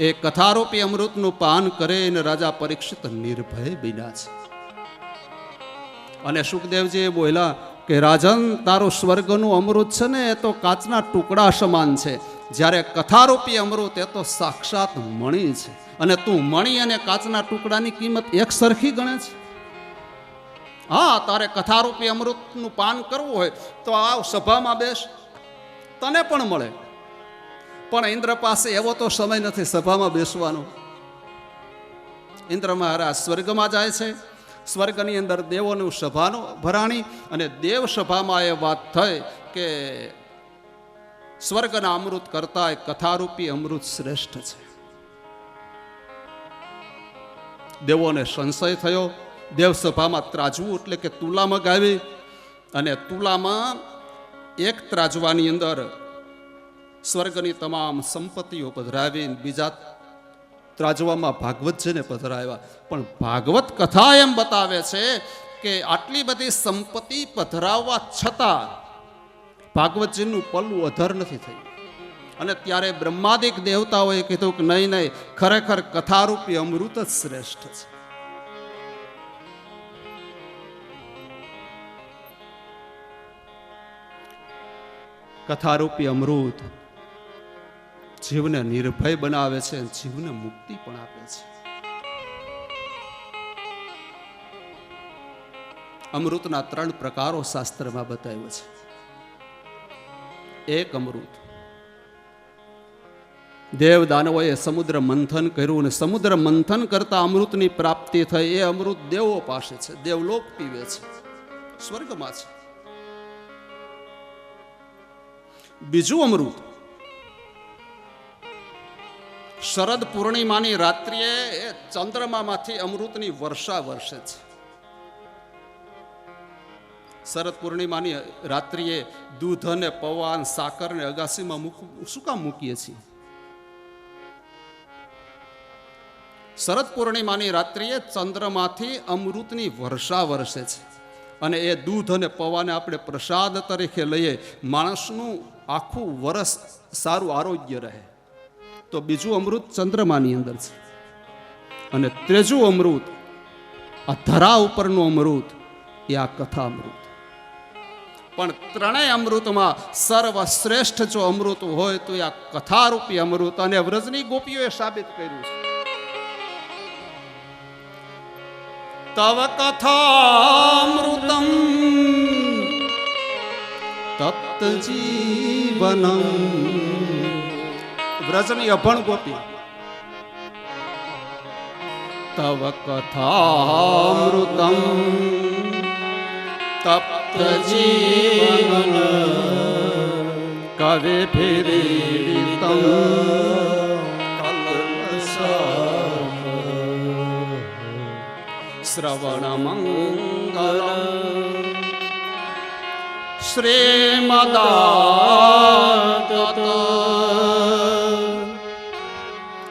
એ કથારૂપી અમૃતનું પાન કરે અને રાજા પરીક્ષિત નિર્ભય બન્યા છે. અને સુખદેવજી બોલ્યા કે રાજન, તારું સ્વર્ગનું અમૃત છે ને એ તો કાચના ટુકડા સમાન છે, જ્યારે કથારૂપી અમૃત એ તો સાક્ષાત મણી છે. અને તું મણી અને કાચના ટુકડાની કિંમત એક સરખી ગણે છે? હા, તારે કથારૂપી અમૃતનું પાન કરવું હોય તો આવ સભામાં બેસ, તને પણ મળે. પણ ઇન્દ્ર પાસે એવો તો સમય નથી સભામાં બેસવાનો. ઇન્દ્ર મહારાજ સ્વર્ગમાં જાય છે. સ્વર્ગની અંદર દેવોનું સભાનું ભરાણી, અને દેવ સભામાં એ વાત થઈ કે સ્વર્ગના અમૃત કરતા કથારૂપી અમૃત શ્રેષ્ઠ છે. દેવોને સંશય થયો. દેવ સભામાં ત્રાજવું એટલે કે તુલા મગાવી, અને તુલામાં એક ત્રાજવાની અંદર સ્વર્ગની તમામ સંપત્તિઓ પધરાવી, બીજા ત્રાજવામાં ભાગવતજીને પધરાવ્યા. પણ ભાગવત કથા એમ બતાવે છે કે આટલી બધી સંપત્તિ પધરાવવા છતાં ભાગવતજીનું પલ્લું અધર નથી થયું. અને ત્યારે બ્રહ્માદિક દેવતાઓએ કીધું કે નહીં નહીં, ખરેખર કથારૂપી અમૃત જ શ્રેષ્ઠ છે. કથારૂપી અમૃત જીવને નિર્ભય બનાવે છે, જીવને મુક્તિ પણ આપે છે. અમૃતના 3 પ્રકારો શાસ્ત્રમાં બતાવ્યો છે. એક અમૃત દેવ દાનવોએ સમુદ્ર મંથન કર્યું, અને સમુદ્ર મંથન કરતા અમૃતની પ્રાપ્તિ થઈ. એ અમૃત દેવો પાસે છે, દેવલોક પીવે છે, સ્વર્ગમાં છે. બીજું અમૃત શરદ પૂર્ણિમાની રાત્રિએ એ ચંદ્રમામાંથી અમૃતની વર્ષા વરસે છે. શરદ પૂર્ણિમાની રાત્રિએ દૂધ અને પૌવા અને સાકર ને અગાસીમાં શું કામ મૂકીએ છીએ? શરદ પૂર્ણિમાની રાત્રિએ ચંદ્રમાંથી અમૃતની વર્ષા વરસે છે, અને એ દૂધ અને પૌવાને આપણે પ્રસાદ તરીકે લઈએ, માણસનું આખું વર્ષ સારું આરોગ્ય રહે. તો બીજું અમૃત ચંદ્રમાની અંદર છે. અને ત્રીજું અમૃત આ ધરા ઉપરનું અમૃત એ આ કથા અમૃત. પણ ત્રણેય અમૃતમાં સર્વશ્રેષ્ઠ જો અમૃત હોય તો આ કથારૂપી અમૃત. અને વ્રજની ગોપીઓએ સાબિત કર્યું છે. તવ કથામૃતમ તપ્ત જીવનમ. વ્રજની અભણ ગોપી, તવ કથામૃતમ તપ્ત જીવન કવિ ફિરીતમ શ્રવણ મંગલમ શ્રીમદાત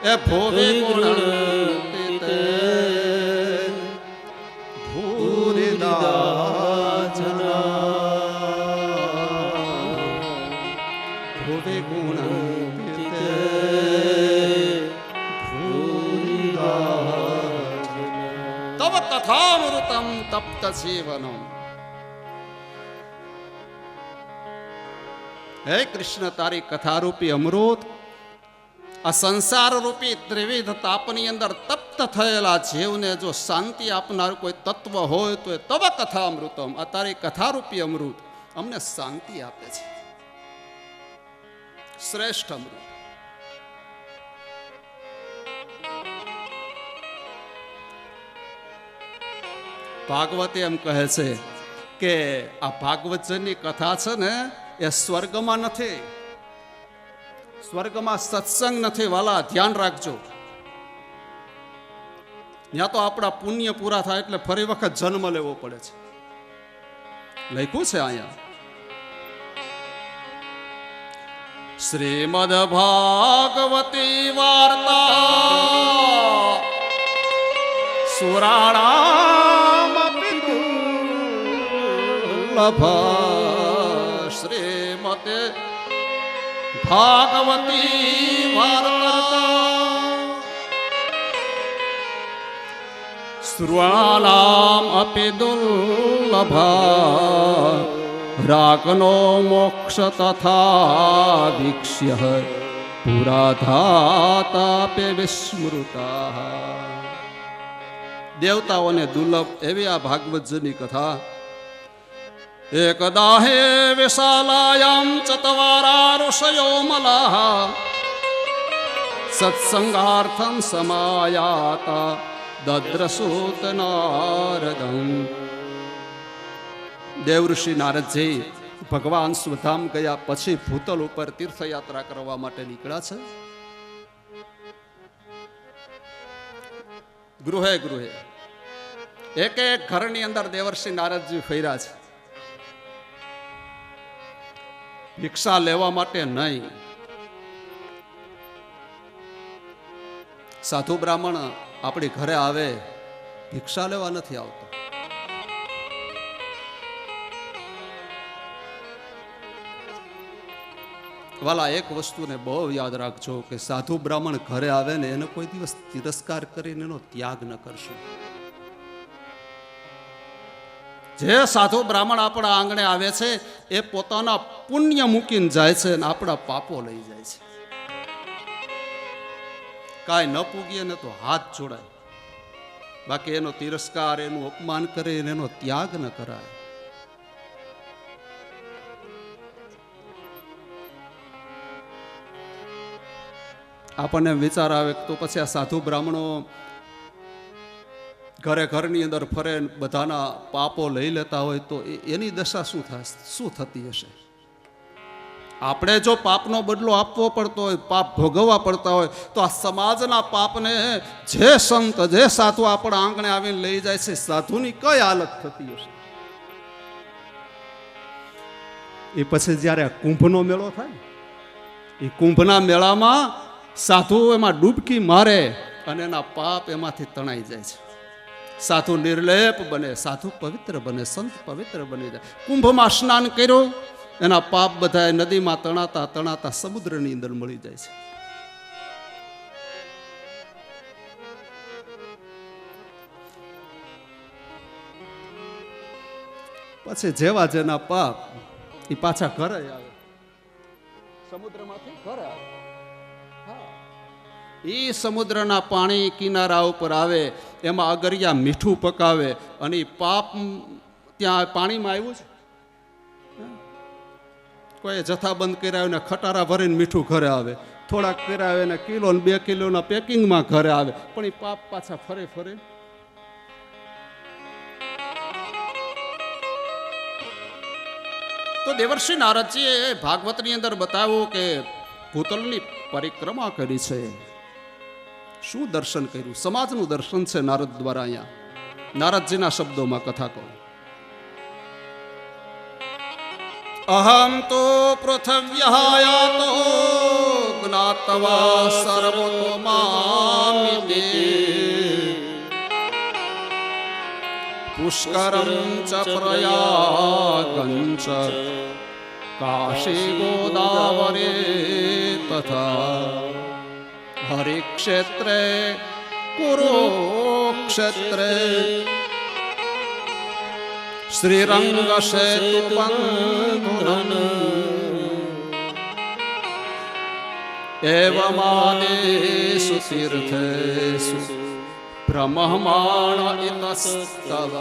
એ ભોવે ગુણંતિત ભૂરિદાજના ભોવે ગુણંતિત ભૂરિદાજના તવ કથામૃતમ તપ્ત જીવનમ. હે કૃષ્ણ, તારી કથારૂપી અમૃત આ સંસાર રૂપી ત્રિવિધ તાપની અંદર તપ્ત થયેલા જીવને જો શાંતિ આપનાર કોઈ તત્વ હોય તો એ તવ કથા અમૃતમ. આ તારી કથારૂપી અમૃત અમને શાંતિ આપે છે, શ્રેષ્ઠ અમૃત. ભાગવતે એમ કહે છે કે આ ભાગવતજનની કથા છે ને એ સ્વર્ગમાં નથી, સ્વર્ગમાં સત્સંગ નથી. વાલા ધ્યાન રાખજો, ત્યાં તો આપણા પુણ્ય પૂરા થાય એટલે ફરી વખત જન્મ લેવો પડે છે. લખ્યું છે અહીંયા, શ્રીમદ ભાગવતી વાર્તા સુરાણામ પિતુર્લભ. શ્રીમતે ભાગવતી વાર્તા સુરાણામ અપી દુર્લભા રાગનો મોક્ષ તથા ભિક્ષ્ય પુરાધાતાપે વિસ્મૃતા. દેવતાઓને દુર્લભ એવી આ ભાગવતજીની કથા. એકદા હે વિશાલાયામ ચતવારા ઋષયો મલાહ સત્સંગાર્થમ સમાયાતા દદ્રસૂત નારદમ. દેવઋષિ નારદજી ભગવાન સ્વધામ ગયા પછી ભૂતલ ઉપર તીર્થયાત્રા કરવા માટે નીકળ્યા છે. ગૃહે ગૃહે એક એક ઘરની અંદર દેવર્ષિ નારદજી ફર્યા છે. ભિક્ષા લેવા માટે નહીં. સાધુ બ્રાહ્મણ આપણી ઘરે આવે ભિક્ષા લેવા નથી આવતો. વાલા એક વસ્તુને બહુ યાદ રાખજો કે સાધુ બ્રાહ્મણ ઘરે આવે ને એને કોઈ દિવસ તિરસ્કાર કરીને એનો ત્યાગ ન કરશો. જે સાધુ બ્રાહ્મણ આપણા આંગણે આવે છે એ પોતાના પુણ્ય મૂકીને જાય છે અને આપણા પાપો લઈ જાય છે. કાંઈ ન પૂગીએ ને તો હાથ જોડાય, બાકી એનો તિરસ્કાર, એનું અપમાન કરે, એનો ત્યાગ ન કરાય. આપણને વિચાર આવે તો પછી આ સાધુ બ્રાહ્મણો ઘરે ઘરની અંદર ફરે, બધાના પાપો લઈ લેતા હોય તો એની દશા શું થાય, શું થતી હશે? આપણે જો પાપનો બદલો આપવો પડતો હોય, પાપ ભોગવવા પડતા હોય, તો આ સમાજના પાપને જે સંત, જે સાધુ આપણા આંગણે આવીને લઈ જાય છે, સાધુની કઈ હાલત થતી હશે? એ પછી જ્યારે કુંભનો મેળો થાય, એ કુંભના મેળામાં સાધુ એમાં ડૂબકી મારે અને એના પાપ એમાંથી તણાઈ જાય છે. સાધુ નિર્લેપ બને, સાધુ પવિત્ર બને, સંત પવિત્ર બની જાય. કુંભમાં સ્નાન કર્યું, એના પાપ બધા નદીમાં તણાતા તણાતા સમુદ્રની અંદર મળી જાય છે. પછી જેવા જેના પાપ એ પાછા ઘરે આવે, સમુદ્રમાંથી ઘરે આવે. એ સમુદ્રના પાણી કિનારા ઉપર આવે, એમાં અગરિયા મીઠું પકાવે અને પાપ ત્યાં પાણીમાં આવ્યું છે. કોઈ જથ્થાબંધ કર્યા ને ખટારા ભરીને મીઠું ઘરે આવે, થોડાક કર્યા ને કિલો ને 2 કિલોના પેકિંગમાં ઘરે આવે, પણ એ પાપ પાછા ફરે ફરે. તો દેવર્ષિ નારદજીએ ભાગવતની અંદર બતાવ્યું કે ભૂતલની પરિક્રમા કરી છે. શું દર્શન કર્યું? સમાજનું દર્શન છે નારદ દ્વારા. અહીંયા નારદજીના શબ્દોમાં કથા કહું. અહમ તો પૃથવ્યાયાતો જ્ઞાતવા સર્વતોમામિતે પુષ્કરમ ચ પ્રયાગં ચ કાશી ગોદાવરે તથા હરિક્ષેત્રે કુરુક્ષેત્રે શ્રીરંગ સેતુ બંધુરન એવમાદેષુ તીર્થેષુ બ્રહ્માણ ઇતસ્તવ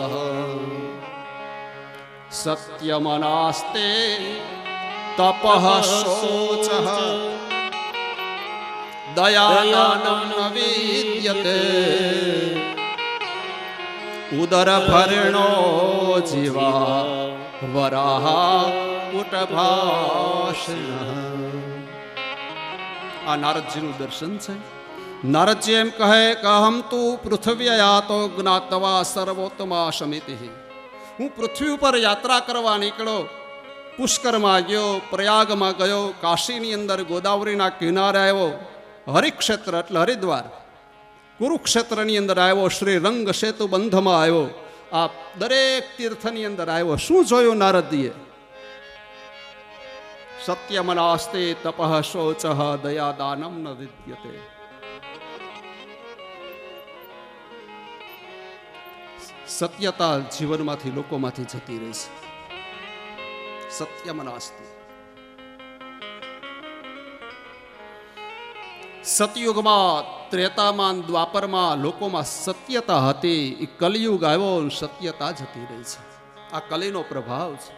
સત્યમનાસ્તે તપઃ શોચઃ દયાદાનં ન વિદ્યતે ઉદરભર્ણો જીવા વરાહા કુટભાષિણઃ. આ નારદજીનું દર્શન છે. નારદજી એમ કહે કે અહમ તુ પૃથ્વ્યાયાતો જ્ઞાતવા સર્વોત્તમા સમિતિ. હું પૃથ્વી ઉપર યાત્રા કરવા નીકળ્યો, પુષ્કરમાં ગયો, પ્રયાગમાં ગયો, કાશીની અંદર ગોદાવરીના કિનારે આવ્યો, હરિક્ષેત્ર એટલે હરિદ્વાર, કુરુક્ષેત્રની અંદર આવ્યો, શ્રી રંગ સેતુ બંધમાં આવ્યો. આ દરેક તીર્થની અંદર આવ્યો. શું જોયું નારદજીએ? સત્યમનાસ્તે તપઃ શોચઃ દયાદાનમ ન વિદ્યતે. સત્યતા જીવનમાંથી લોકોમાંથી જતી રહી છે. સત્યમ નાસ્તિ. સતયુગમાં, ત્રેતામાં, દ્વાપરમાં લોકોમાં સત્યતા હતી. એ કલિયુગ આવ્યો, સત્યતા જતી રહી છે. આ કલીનો પ્રભાવ છે.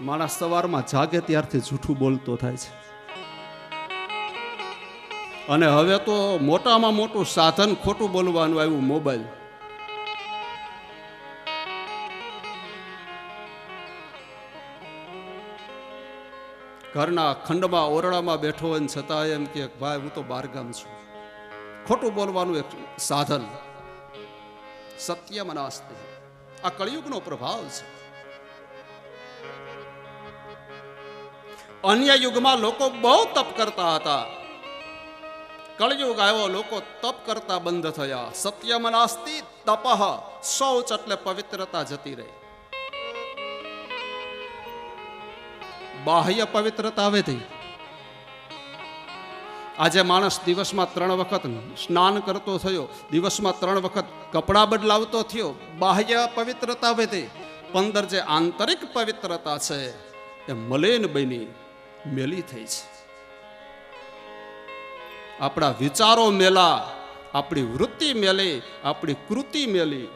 માણસ સવારમાં જાગે ત્યારથી જૂઠું બોલતો થાય છે. અને હવે તો મોટામાં મોટું સાધન ખોટું બોલવાનું આવ્યું, મોબાઈલ. ઘરના ખંડમાં ઓરડામાં બેઠો હોય ને છતાં એમ કે ભાઈ હું તો બહારગામ છું. ખોટું બોલવાનું એક સાધન. સત્યમ નાસ્તિ. આ કળિયુગનો પ્રભાવ છે. અન્ય યુગમાં લોકો બહુ તપ કરતા હતા. કળિયુગ આવ્યો, લોકો તપ કરતા બંધ થયા. સત્યમ નાસ્તિ તપઃ. શૌચ એટલે પવિત્રતા જતી રહી. બાહ્ય પવિત્રતા આવે થઈ. આજે માણસ દિવસમાં 3 વખત સ્નાન કરતો થયો, દિવસમાં 3 વખત કપડાં બદલાવતો થયો. બાહ્ય પવિત્રતા આવે થઈ. 15 જે આંતરિક પવિત્રતા છે એ મલિન બની મેલી થઈ છે. આપણા વિચારો મેલા, આપણી વૃત્તિ મેલી, આપણી કૃતિ મેલી.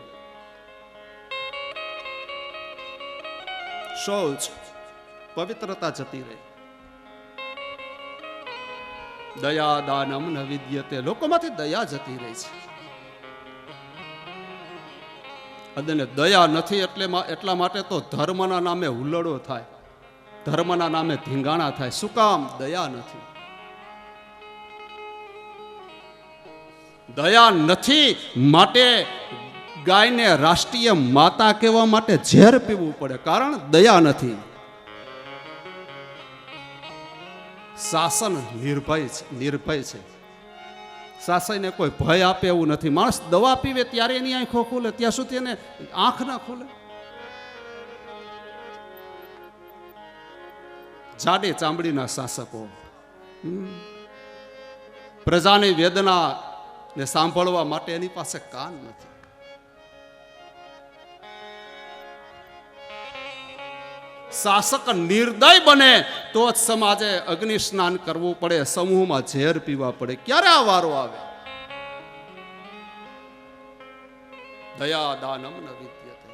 શૌચ, પવિત્રતા જતી રહી. દયા દાનમ ન વિદ્યતે. લોકોમાંથી દયા જતી રહી છે. અને દયા નથી એટલા માટે તો ધર્મના નામે હુલ્લડો થાય, ધર્મના નામે ધીંગાણા થાય. શું કામ? દયા નથી. દયા નથી માટે ગાયને રાષ્ટ્રીય માતા કહેવા માટે ઝેર પીવું પડે, કારણ દયા નથી. શાસન નિર્ભય છે. શાસનને કોઈ ભય આપે એવું નથી. માણસ દવા પીવે ત્યારે એની આંખો ખુલે, ત્યાં સુધી એને આંખ ના ખુલે. જાડી ચામડીના શાસકો પ્રજાની વેદના ને સાંભળવા માટે એની પાસે કાન નથી. શાસક નિર્દય બને તો જ સમાજે અગ્નિ સ્નાન કરવું પડે, સમૂહમાં ઝેર પીવા પડે. ક્યારે આ વારો આવે? દયા દાનમ ન વિદ્યતે.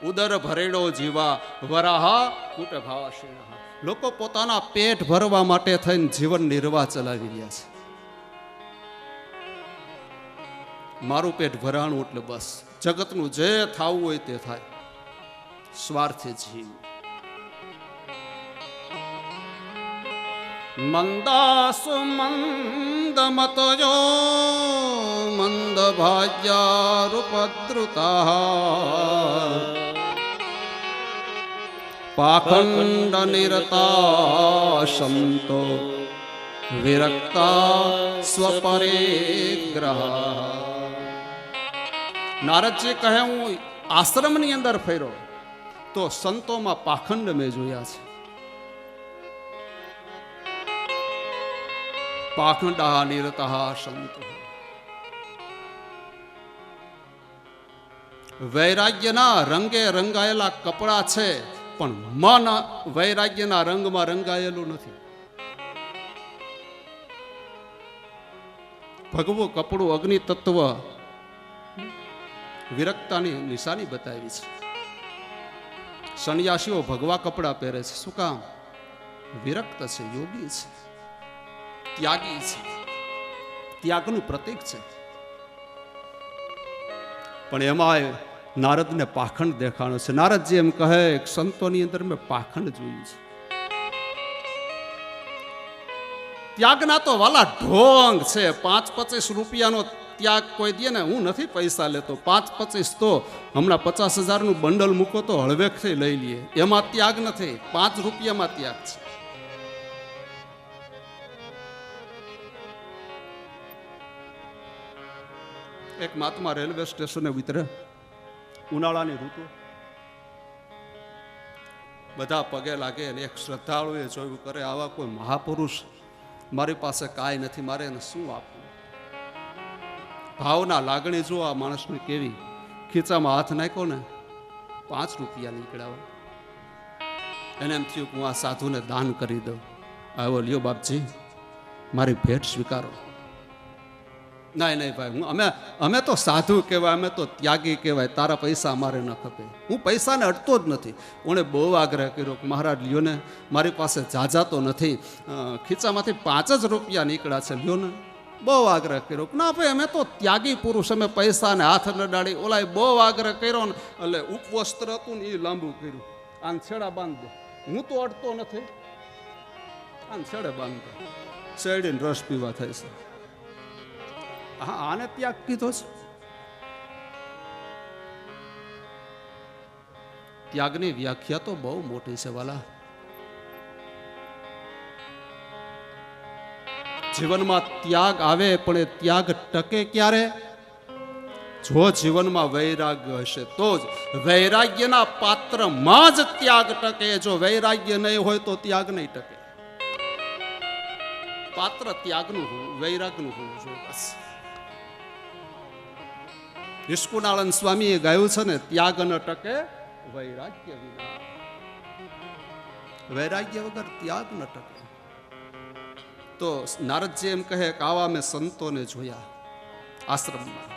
ઉદર ભરેડો જીવા વરાહા કુટભાષિણ. લોકો પોતાના પેટ ભરવા માટે થઈને જીવન નિર્વાહ ચલાવી રહ્યા છે. મારું પેટ ભરાણું એટલે બસ, જગતનું જે થવું હોય તે થાય. સ્વાર્થી જીવ. મંદાસુ મંદ મતયો મંદ ભાગ્યારુપદ્રુતા પાખંડ નિરતા સંતો વિરક્તા સ્વપરિગ્રહ. નારદજી કહે હું આશ્રમની અંદર ફર્યો તો સંતોમાં પાખંડ મેં જોયા છે. પાખંડા નિરતા સંતો. વૈરાગ્યના રંગે રંગાયેલા કપડા છે, પણ મન વૈરાગ્યના રંગમાં રંગાયેલું નથી. ભગવું કપડું અગ્નિ તત્વ વિરક્તાની નિશાની બતાવી છે. સંન્યાસીઓ ભગવા કપડા પહેરે છે. શું કામ? વિરક્ત છે, યોગી છે, ત્યાગી છે, ત્યાગનું પ્રતીક છે. પણ એમાં નારદને પાખંડ દેખાણો છે. નારદજી એમ કહે સંતોની અંદર મેં પાખંડ જોયું છે. ત્યાગના તો વાલા ઢોંગ છે. 5-25 રૂપિયાનો ત્યાગ કોઈ દે ને, હું નથી પૈસા લેતો. 5-25 તો હમણાં 50,000નું બંડલ મૂકો તો હળવેકથી લઈ લઈએ. એમાં ત્યાગ નથી, 5 રૂપિયામાં ત્યાગ છે. એક મહાત્મા રેલવે સ્ટેશને ઉતરે, ઉનાળાની ઋતુ, બધા પગે લાગે અને એક શ્રદ્ધાળુએ જોયું કરે આવા કોઈ મહાપુરુષ મારી પાસે કાંઈ નથી, મારે એને શું આપવું? ભાવના લાગણી જો આ માણસની કેવી. ખીચામાં હાથ નાખ્યો ને 5 રૂપિયા નીકળ્યા. એને એમ થયું કે હું આ સાધુને દાન કરી દઉં. આવ્યો, લ્યો બાપજી મારી ભેટ સ્વીકારો. નહીં નહીં ભાઈ, અમે તો સાધુ કહેવાય, અમે તો ત્યાગી કહેવાય, તારા પૈસા અમારે ન ખપે. હું પૈસાને અડતો જ નથી. ઓણે બહુ આગ્રહ કર્યો કે મહારાજ લ્યો ને, મારી પાસે જાજા તો નથી, ખીચામાંથી 5 જ રૂપિયા નીકળ્યા છે, લ્યો ને. બહુ આગ્રહ કર્યો. ના ભાઈ, અમે તો ત્યાગી પુરુષ, અમે પૈસાને હાથ નડાડી. ઓલાએ બહુ આગ્રહ કર્યો ને, એટલે ઉપવસ્ત્ર હતું ને એ લાંબુ કર્યું. આને છેડા બાંધ દે, હું તો અડતો નથી, આને છેડે બાંધ દે. શેરડીને રસ પીવા થાય છે. હા, આને ત્યાગ કીધો છે. ત્યાગની વ્યાખ્યા તો બહુ મોટી છે વાલા. જીવનમાં ત્યાગ આવે, પણ એ ત્યાગ ટકે ક્યારે? જો જીવનમાં વૈરાગ્ય હશે તો જ. વૈરાગ્યના પાત્રમાં જ ત્યાગ ટકે. જો વૈરાગ્ય નહીં હોય તો ત્યાગ નહીં ટકે. પાત્ર ત્યાગનું હોવું, વૈરાગનું હોવું જોઈએ બસ. નિષ્કુળાનંદ સ્વામીએ ગાયું છે ને, ત્યાગ ન ટકે વૈરાગ્ય વિના. વૈરાગ્ય વગર ત્યાગ ન ટકે. તો નારદજી એમ કહે કે આવા મેં સંતોને જોયા આશ્રમમાં.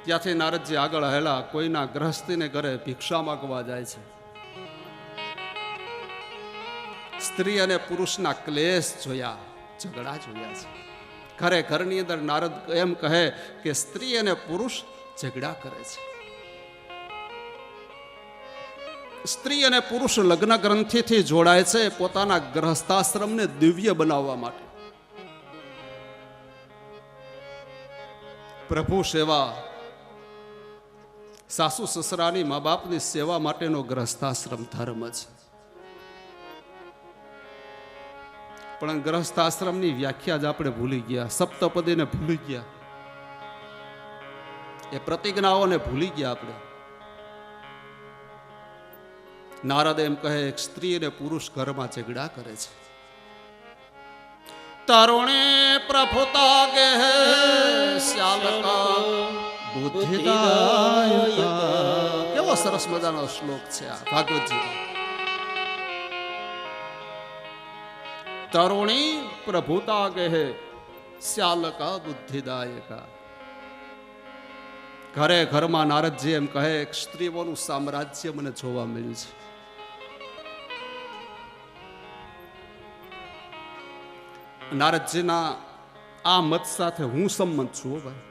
ત્યાંથી નારદજી આગળ હેલા. કોઈના ગ્રહસ્થીને ઘરે ભિક્ષા માંગવા જાય છે. સ્ત્રી અને પુરુષના ક્લેશ જોયા, ઝઘડા જોયા છે. ખરે ઘરની અંદર નારદ એમ કહે કે સ્ત્રી અને પુરુષ ઝઘડા કરે છે. સ્ત્રી અને પુરુષ લગ્ન ગ્રંથિથી જોડાય છે પોતાના ગ્રહસ્થાશ્રમને દિવ્ય બનાવવા માટે. પ્રભુ સેવા, સાસુ સસરાની મા બાપની સેવા માટેનો ગ્રહસ્થાશ્રમ ધર્મ છે. પણ ગ્રહસ્થાશ્રમની વ્યાખ્યા જ આપણે ભૂલી ગયા. સપ્તપદીને ભૂલી ગયા, એ પ્રતિજ્ઞાઓને ભૂલી ગયા આપણે. નારદ એમ કહે સ્ત્રી અને પુરુષ ઘરમાં ઝઘડા કરે છે. તરુણે પ્રભુતા ગે શ્યાલકા બુદ્ધિદાયકા. કેવો સરસ મજાનો શ્લોક છે આ ભાગવતજી. તરુણી પ્રભુતા ગે શ્યાલકા બુદ્ધિદાયકા. ઘરે ઘરમાં નારદજી એમ કહે સ્ત્રીઓનું સામ્રાજ્ય મને જોવા મળ્યું છે. નારદજીના આ મત સાથે હું સંમત છું ભાઈ.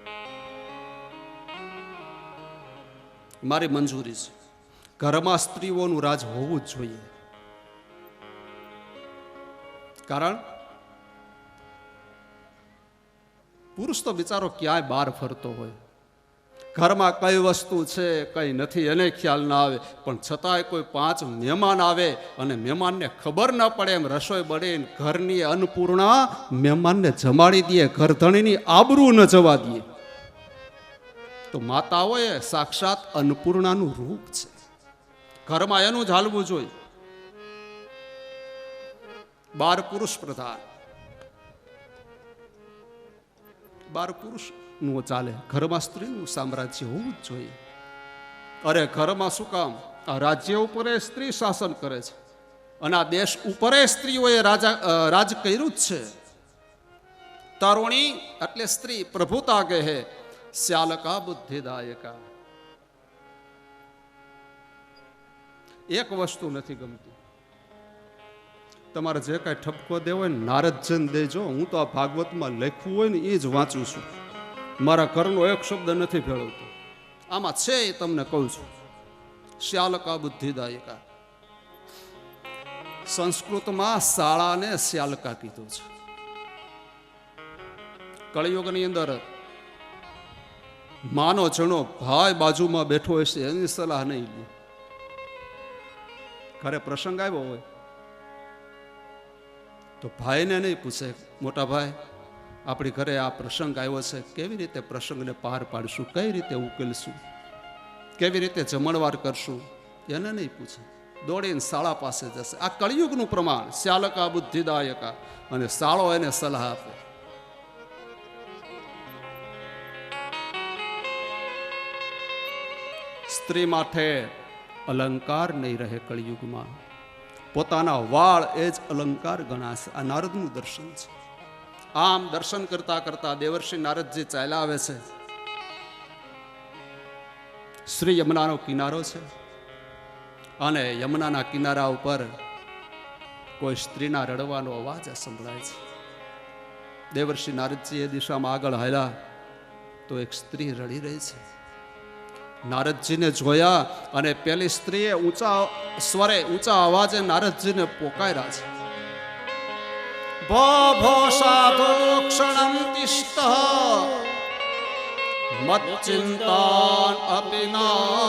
મારી મંજૂરી છે. ઘરમાં સ્ત્રીઓનું રાજ હોવું જ જોઈએ. કારણ પુરુષ તો બિચારો ક્યાંય બહાર ફરતો હોય, ઘરમાં કઈ વસ્તુ છે કઈ નથી એને ખ્યાલ ના આવે. પણ છતાંય કોઈ 5 મહેમાન આવે અને મહેમાનને ખબર ન પડે એમ રસોઈ બળીને ઘરની અન્નપૂર્ણા મહેમાનને જમાડી દે, ઘરધણીની આબરૂ ન જવા દે. તો માતાઓએ સાક્ષાત અન્નપૂર્ણાનું રૂપ છે. ઘરમાં એનું જ હાલવું જોઈએ. 12 પુરુષ પ્રધાન, 12 પુરુષ નું ચાલે. ઘરમાં સ્ત્રીનું સામ્રાજ્ય હોવું જ જોઈએ. અરે ઘરમાં શું કામ? આ રાજ્ય ઉપર સ્ત્રી શાસન કરે છે અને આ દેશ ઉપર સ્ત્રીઓએ રાજ કર્યું જ છે. તરુણી એટલે સ્ત્રી પ્રભુતા કહે શ્યાલકા બુદ્ધિદાયકા. એક વસ્તુ નથી ગમતી, તમારે જે કાંઈ ઠપકો દેવો હોય ને નારદજન દેજો. હું તો આ ભાગવતમાં લખ્યું હોય ને એ જ વાંચું છું. મારા ઘરનો એક શબ્દ નથી ભેળવતો. આમાં છે એ તમને કહું છું. શ્યાલકા બુદ્ધિદાયકા. સંસ્કૃતમાં શાળાને શ્યાલકા કીધું છે. કળિયુગની અંદર માનો જણો ભાઈ બાજુમાં બેઠો હશે એની સલાહ નહીં લે. ઘરે પ્રસંગ આવ્યો હોય તો ભાઈને નહીં પૂછે મોટા ભાઈ આપણી ઘરે આ પ્રસંગ આવ્યો છે, કેવી રીતે પ્રસંગને પાર પાડશું, કઈ રીતે ઉકેલશું, કેવી રીતે જમણવાર કરશું, એને નહીં પૂછે. દોડીને શાળા પાસે જશે. આ કળિયુગનું પ્રમાણ. શ્યાલકા બુદ્ધિદાયકા. અને શાળો એને સલાહ આપે. સ્ત્રી માથે અલંકાર નહીં રહે કળિયુગમાં. પોતાના વાળ એ જ અલંકાર ગણાશે. આ નારદનું દર્શન છે. આમ દર્શન કરતા કરતા દેવર્ષિ નારદજી ચાલ્યા આવે છે. શ્રી યમુનાનો કિનારો છે અને યમુનાના કિનારા ઉપર કોઈ સ્ત્રીના રડવાનો અવાજ સંભળાય છે. દેવર્ષિ નારદજી એ દિશામાં આગળ હાલ્યા તો એક સ્ત્રી રડી રહી છે. નારદજીને જોયા અને પેલી સ્ત્રીએ ઊંચા સ્વરે ઊંચા અવાજે નારદજીને પોકાર્યા છે. ભો ભો સાધુ ક્ષણમ તિષ્ઠ મત ચિંતાન અપિ ના